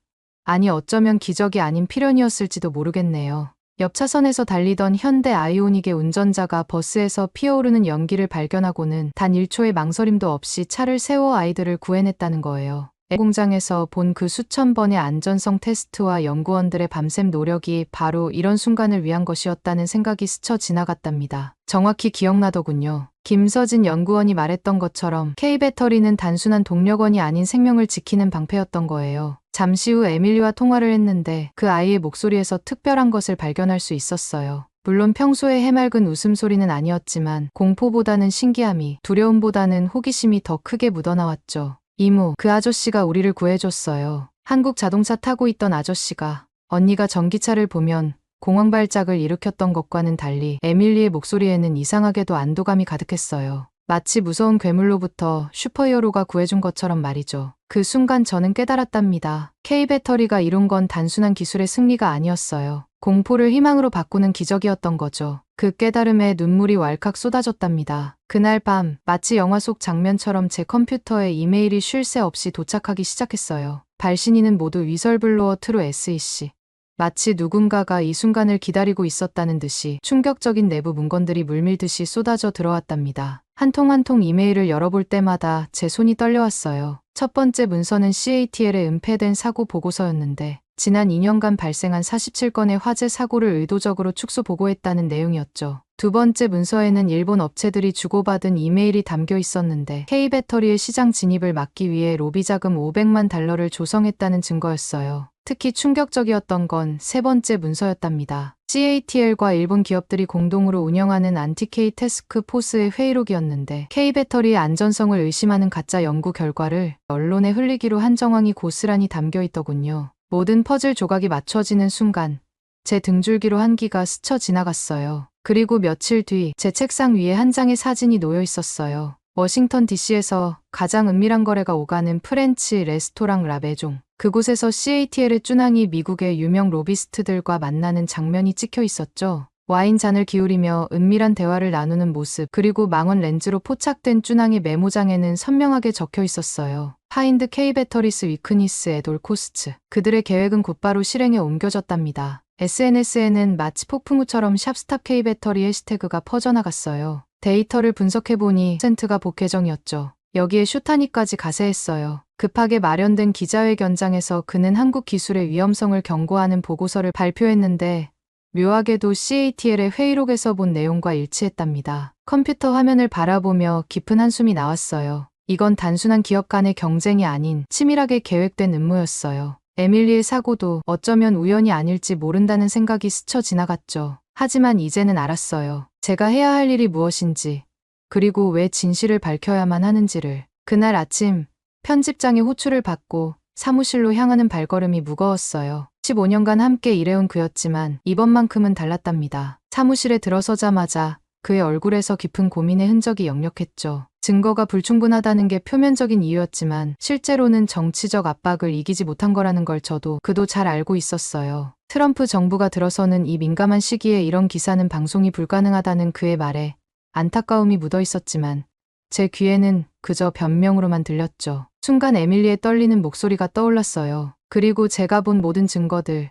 아니 어쩌면 기적이 아닌 필연이었을지도 모르겠네요. 옆 차선에서 달리던 현대 아이오닉의 운전자가 버스에서 피어오르는 연기를 발견하고는 단 1초의 망설임도 없이 차를 세워 아이들을 구해냈다는 거예요. 공장에서 본 그 수천 번의 안전성 테스트와 연구원들의 밤샘 노력이 바로 이런 순간을 위한 것이었다는 생각이 스쳐 지나갔답니다. 정확히 기억나더군요. 김서진 연구원이 말했던 것처럼 K배터리는 단순한 동력원이 아닌 생명을 지키는 방패였던 거예요. 잠시 후 에밀리와 통화를 했는데 그 아이의 목소리에서 특별한 것을 발견할 수 있었어요. 물론 평소의 해맑은 웃음소리는 아니었지만 공포보다는 신기함이, 두려움보다는 호기심이 더 크게 묻어나왔죠. 이모, 그 아저씨가 우리를 구해줬어요. 한국 자동차 타고 있던 아저씨가. 언니가 전기차를 보면 공황 발작을 일으켰던 것과는 달리 에밀리의 목소리에는 이상하게도 안도감이 가득했어요. 마치 무서운 괴물로부터 슈퍼히어로가 구해준 것처럼 말이죠. 그 순간 저는 깨달았답니다. K배터리가 이룬 건 단순한 기술의 승리가 아니었어요. 공포를 희망으로 바꾸는 기적이었던 거죠. 그 깨달음에 눈물이 왈칵 쏟아졌답니다. 그날 밤 마치 영화 속 장면처럼 제 컴퓨터에 이메일이 쉴 새 없이 도착하기 시작했어요. 발신인은 모두 위설블로어 트루 SEC. 마치 누군가가 이 순간을 기다리고 있었다는 듯이 충격적인 내부 문건들이 물밀듯이 쏟아져 들어왔답니다. 한 통 한 통 이메일을 열어볼 때마다 제 손이 떨려왔어요. 첫 번째 문서는 CATL에 은폐된 사고 보고서였는데 지난 2년간 발생한 47건의 화재 사고를 의도적으로 축소 보고했다는 내용이었죠. 두 번째 문서에는 일본 업체들이 주고받은 이메일이 담겨 있었는데 K배터리의 시장 진입을 막기 위해 로비 자금 500만 달러를 조성했다는 증거였어요. 특히 충격적이었던 건 세 번째 문서였답니다. CATL과 일본 기업들이 공동으로 운영하는 안티-K 태스크 포스의 회의록이었는데 K배터리의 안전성을 의심하는 가짜 연구 결과를 언론에 흘리기로 한 정황이 고스란히 담겨 있더군요. 모든 퍼즐 조각이 맞춰지는 순간 제 등줄기로 한기가 스쳐 지나갔어요. 그리고 며칠 뒤 제 책상 위에 한 장의 사진이 놓여 있었어요. 워싱턴 DC에서 가장 은밀한 거래가 오가는 프렌치 레스토랑 라베종. 그곳에서 CATL의 쭈낭이 미국의 유명 로비스트들과 만나는 장면이 찍혀 있었죠. 와인 잔을 기울이며 은밀한 대화를 나누는 모습, 그리고 망원 렌즈로 포착된 쭈낭의 메모장에는 선명하게 적혀 있었어요. 파인드 K 배터리스 위크니스 앳 올 코스츠. 그들의 계획은 곧바로 실행에 옮겨졌답니다. SNS에는 마치 폭풍우처럼 샵스탑 K 배터리 해시태그가 퍼져나갔어요. 데이터를 분석해보니 센트가 복계정이었죠. 여기에 슈타니까지 가세했어요. 급하게 마련된 기자회견장에서 그는 한국 기술의 위험성을 경고하는 보고서를 발표했는데 묘하게도 CATL의 회의록에서 본 내용과 일치했답니다. 컴퓨터 화면을 바라보며 깊은 한숨이 나왔어요. 이건 단순한 기업 간의 경쟁이 아닌 치밀하게 계획된 음모였어요. 에밀리의 사고도 어쩌면 우연이 아닐지 모른다는 생각이 스쳐 지나갔죠. 하지만 이제는 알았어요. 제가 해야 할 일이 무엇인지, 그리고 왜 진실을 밝혀야만 하는지를. 그날 아침 편집장의 호출을 받고 사무실로 향하는 발걸음이 무거웠어요. 15년간 함께 일해온 그였지만 이번만큼은 달랐답니다. 사무실에 들어서자마자 그의 얼굴에서 깊은 고민의 흔적이 역력했죠. 증거가 불충분하다는 게 표면적인 이유였지만 실제로는 정치적 압박을 이기지 못한 거라는 걸 그도 잘 알고 있었어요. 트럼프 정부가 들어서는 이 민감한 시기에 이런 기사는 방송이 불가능하다는 그의 말에 안타까움이 묻어 있었지만 제 귀에는 그저 변명으로만 들렸죠. 순간 에밀리의 떨리는 목소리가 떠올랐어요. 그리고 제가 본 모든 증거들,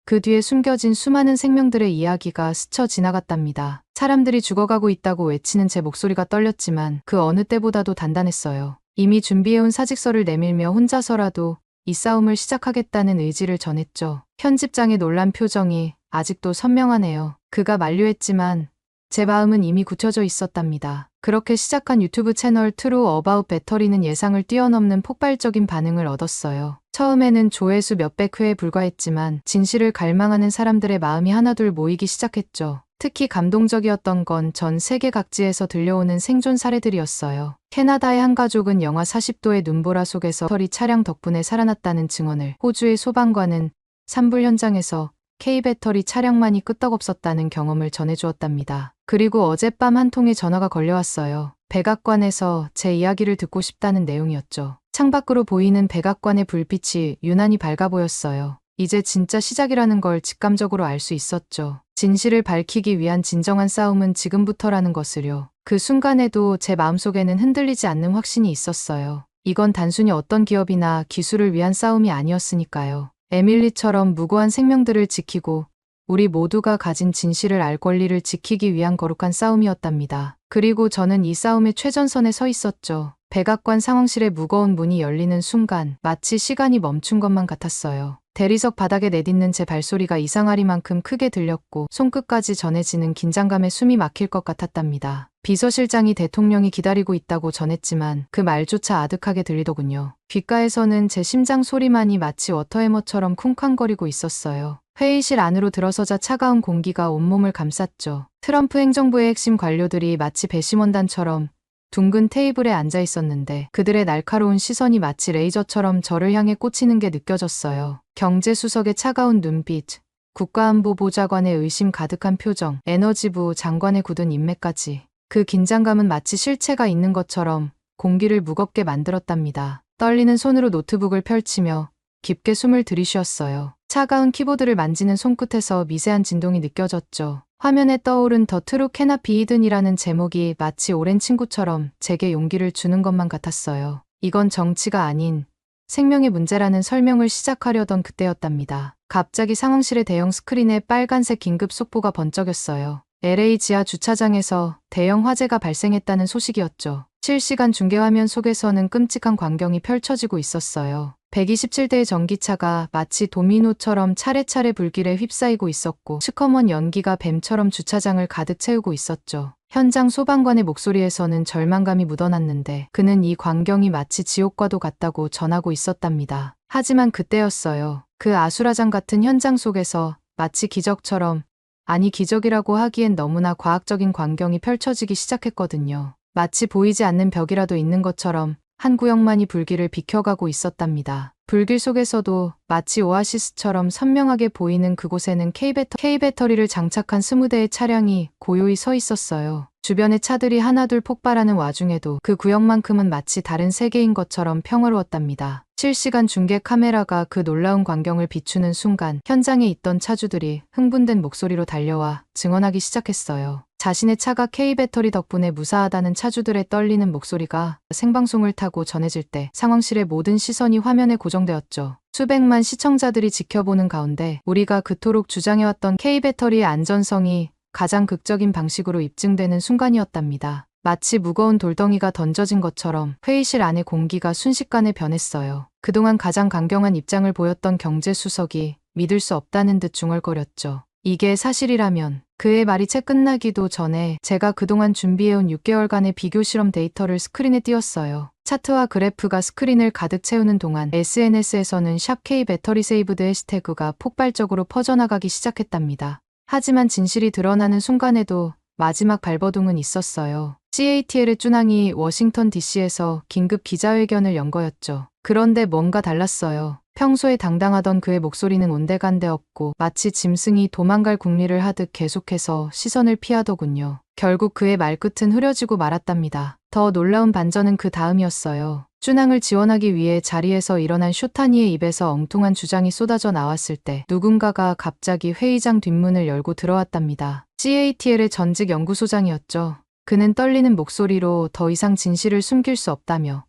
그 뒤에 숨겨진 수많은 생명들의 이야기가 스쳐 지나갔답니다. 사람들이 죽어가고 있다고 외치는 제 목소리가 떨렸지만 그 어느 때보다도 단단했어요. 이미 준비해온 사직서를 내밀며 혼자서라도 이 싸움을 시작하겠다는 의지를 전했죠. 편집장의 놀란 표정이 아직도 선명하네요. 그가 만류했지만 제 마음은 이미 굳혀져 있었답니다. 그렇게 시작한 유튜브 채널 트루 어바웃 배터리는 예상을 뛰어넘는 폭발적인 반응을 얻었어요. 처음에는 조회수 몇백 회에 불과했지만 진실을 갈망하는 사람들의 마음이 하나둘 모이기 시작했죠. 특히 감동적이었던 건 전 세계 각지에서 들려오는 생존 사례들이었어요. 캐나다의 한 가족은 영하 40도의 눈보라 속에서 배터리 차량 덕분에 살아났다는 증언을, 호주의 소방관은 산불 현장에서 K배터리 차량만이 끄떡없었다는 경험을 전해주었답니다. 그리고 어젯밤 한 통의 전화가 걸려왔어요. 백악관에서 제 이야기를 듣고 싶다는 내용이었죠. 창밖으로 보이는 백악관의 불빛이 유난히 밝아 보였어요. 이제 진짜 시작이라는 걸 직감적으로 알 수 있었죠. 진실을 밝히기 위한 진정한 싸움은 지금부터라는 것을요. 그 순간에도 제 마음속에는 흔들리지 않는 확신이 있었어요. 이건 단순히 어떤 기업이나 기술을 위한 싸움이 아니었으니까요. 에밀리처럼 무고한 생명들을 지키고 우리 모두가 가진 진실을 알 권리를 지키기 위한 거룩한 싸움이었답니다. 그리고 저는 이 싸움의 최전선에 서 있었죠. 백악관 상황실의 무거운 문이 열리는 순간 마치 시간이 멈춘 것만 같았어요. 대리석 바닥에 내딛는 제 발소리가 이상하리만큼 크게 들렸고 손끝까지 전해지는 긴장감에 숨이 막힐 것 같았답니다. 비서실장이 대통령이 기다리고 있다고 전했지만 그 말조차 아득하게 들리더군요. 귓가에서는 제 심장 소리만이 마치 워터해머처럼 쿵쾅거리고 있었어요. 회의실 안으로 들어서자 차가운 공기가 온몸을 감쌌죠. 트럼프 행정부의 핵심 관료들이 마치 배심원단처럼 둥근 테이블에 앉아 있었는데 그들의 날카로운 시선이 마치 레이저처럼 저를 향해 꽂히는 게 느껴졌어요. 경제수석의 차가운 눈빛, 국가안보보좌관의 의심 가득한 표정, 에너지부 장관의 굳은 인맥까지. 그 긴장감은 마치 실체가 있는 것처럼 공기를 무겁게 만들었답니다. 떨리는 손으로 노트북을 펼치며 깊게 숨을 들이쉬었어요. 차가운 키보드를 만지는 손끝에서 미세한 진동이 느껴졌죠. 화면에 떠오른 더 트루 캐나 비 히든이라는 제목이 마치 오랜 친구처럼 제게 용기를 주는 것만 같았어요. 이건 정치가 아닌 생명의 문제라는 설명을 시작하려던 그때였답니다. 갑자기 상황실의 대형 스크린에 빨간색 긴급 속보가 번쩍였어요. LA 지하 주차장에서 대형 화재가 발생했다는 소식이었죠. 실시간 중계화면 속에서는 끔찍한 광경이 펼쳐지고 있었어요. 127대의 전기차가 마치 도미노처럼 차례차례 불길에 휩싸이고 있었고 시커먼 연기가 뱀처럼 주차장을 가득 채우고 있었죠. 현장 소방관의 목소리에서는 절망감이 묻어났는데 그는 이 광경이 마치 지옥과도 같다고 전하고 있었답니다. 하지만 그때였어요. 그 아수라장 같은 현장 속에서 마치 기적처럼, 아니 기적이라고 하기엔 너무나 과학적인 광경이 펼쳐지기 시작했거든요. 마치 보이지 않는 벽이라도 있는 것처럼 한 구역만이 불길을 비켜가고 있었답니다. 불길 속에서도 마치 오아시스처럼 선명하게 보이는 그곳에는 K배터리를 장착한 20대의 차량이 고요히 서 있었어요. 주변의 차들이 하나둘 폭발하는 와중에도 그 구역만큼은 마치 다른 세계인 것처럼 평화로웠답니다. 실시간 중계 카메라가 그 놀라운 광경을 비추는 순간 현장에 있던 차주들이 흥분된 목소리로 달려와 증언하기 시작했어요. 자신의 차가 K배터리 덕분에 무사하다는 차주들의 떨리는 목소리가 생방송을 타고 전해질 때 상황실의 모든 시선이 화면에 고정되었죠. 수백만 시청자들이 지켜보는 가운데 우리가 그토록 주장해왔던 K배터리의 안전성이 가장 극적인 방식으로 입증되는 순간이었답니다. 마치 무거운 돌덩이가 던져진 것처럼 회의실 안의 공기가 순식간에 변했어요. 그동안 가장 강경한 입장을 보였던 경제수석이 믿을 수 없다는 듯 중얼거렸죠. 이게 사실이라면 그의 말이 채 끝나기도 전에 제가 그동안 준비해온 6개월간의 비교 실험 데이터를 스크린에 띄웠어요. 차트와 그래프가 스크린을 가득 채우는 동안 SNS에서는 샵K 배터리 세이브드 해시태그가 폭발적으로 퍼져나가기 시작했답니다. 하지만 진실이 드러나는 순간에도 마지막 발버둥은 있었어요. CATL의 쭈낭이 워싱턴 DC에서 긴급 기자회견을 연 거였죠. 그런데 뭔가 달랐어요. 평소에 당당하던 그의 목소리는 온데간데 없고 마치 짐승이 도망갈 궁리를 하듯 계속해서 시선을 피하더군요. 결국 그의 말끝은 흐려지고 말았답니다. 더 놀라운 반전은 그 다음이었어요. 쭈낭을 지원하기 위해 자리에서 일어난 쇼타니의 입에서 엉뚱한 주장이 쏟아져 나왔을 때 누군가가 갑자기 회의장 뒷문을 열고 들어왔답니다. CATL의 전직 연구소장이었죠. 그는 떨리는 목소리로 더 이상 진실을 숨길 수 없다며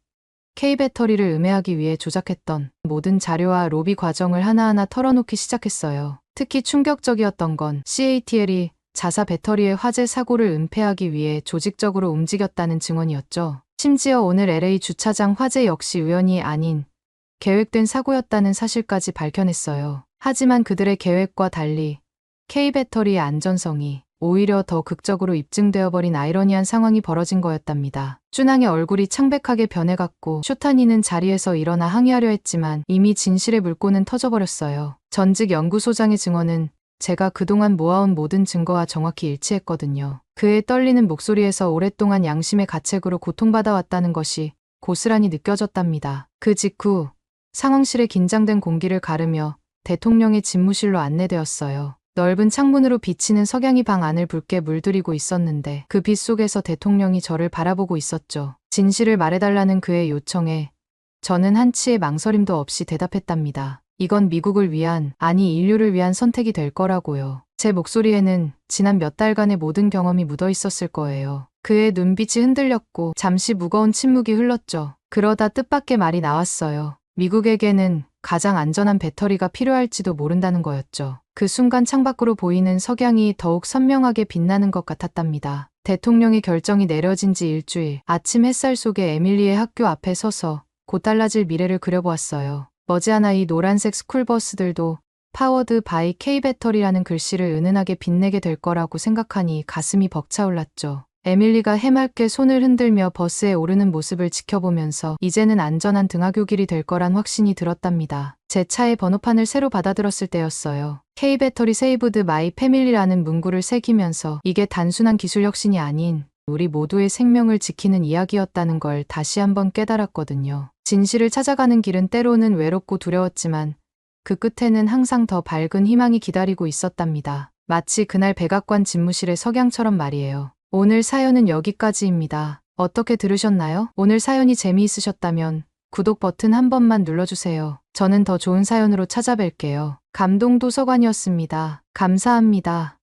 K배터리를 음해하기 위해 조작했던 모든 자료와 로비 과정을 하나하나 털어놓기 시작했어요. 특히 충격적이었던 건 CATL이 자사 배터리의 화재 사고를 은폐하기 위해 조직적으로 움직였다는 증언이었죠. 심지어 오늘 LA 주차장 화재 역시 우연이 아닌 계획된 사고였다는 사실까지 밝혀냈어요. 하지만 그들의 계획과 달리 K배터리의 안전성이 오히려 더 극적으로 입증되어 버린 아이러니한 상황이 벌어진 거였답니다. 쭈낭의 얼굴이 창백하게 변해갔고 쇼타니는 자리에서 일어나 항의하려 했지만 이미 진실의 물꼬는 터져버렸어요. 전직 연구소장의 증언은 제가 그동안 모아온 모든 증거와 정확히 일치했거든요. 그의 떨리는 목소리에서 오랫동안 양심의 가책으로 고통받아왔다는 것이 고스란히 느껴졌답니다. 그 직후 상황실의 긴장된 공기를 가르며 대통령의 집무실로 안내되었어요. 넓은 창문으로 비치는 석양이 방 안을 붉게 물들이고 있었는데 그 빛 속에서 대통령이 저를 바라보고 있었죠. 진실을 말해달라는 그의 요청에 저는 한치의 망설임도 없이 대답했답니다. 이건 미국을 위한, 아니 인류를 위한 선택이 될 거라고요. 제 목소리에는 지난 몇 달간의 모든 경험이 묻어 있었을 거예요. 그의 눈빛이 흔들렸고 잠시 무거운 침묵이 흘렀죠. 그러다 뜻밖의 말이 나왔어요. 미국에게는 가장 안전한 배터리가 필요할지도 모른다는 거였죠. 그 순간 창밖으로 보이는 석양이 더욱 선명하게 빛나는 것 같았답니다. 대통령의 결정이 내려진 지 일주일, 아침 햇살 속에 에밀리의 학교 앞에 서서 곧 달라질 미래를 그려보았어요. 머지않아 이 노란색 스쿨버스들도 파워드 바이 K배터리라는 글씨를 은은하게 빛내게 될 거라고 생각하니 가슴이 벅차올랐죠. 에밀리가 해맑게 손을 흔들며 버스에 오르는 모습을 지켜보면서 이제는 안전한 등하굣길이 될 거란 확신이 들었답니다. 제 차의 번호판을 새로 받아들었을 때였어요. K배터리 세이브드 마이 패밀리라는 문구를 새기면서 이게 단순한 기술 혁신이 아닌 우리 모두의 생명을 지키는 이야기였다는 걸 다시 한번 깨달았거든요. 진실을 찾아가는 길은 때로는 외롭고 두려웠지만 그 끝에는 항상 더 밝은 희망이 기다리고 있었답니다. 마치 그날 백악관 집무실의 석양처럼 말이에요. 오늘 사연은 여기까지입니다. 어떻게 들으셨나요? 오늘 사연이 재미있으셨다면 구독 버튼 한 번만 눌러주세요. 저는 더 좋은 사연으로 찾아뵐게요. 감동도서관이었습니다. 감사합니다.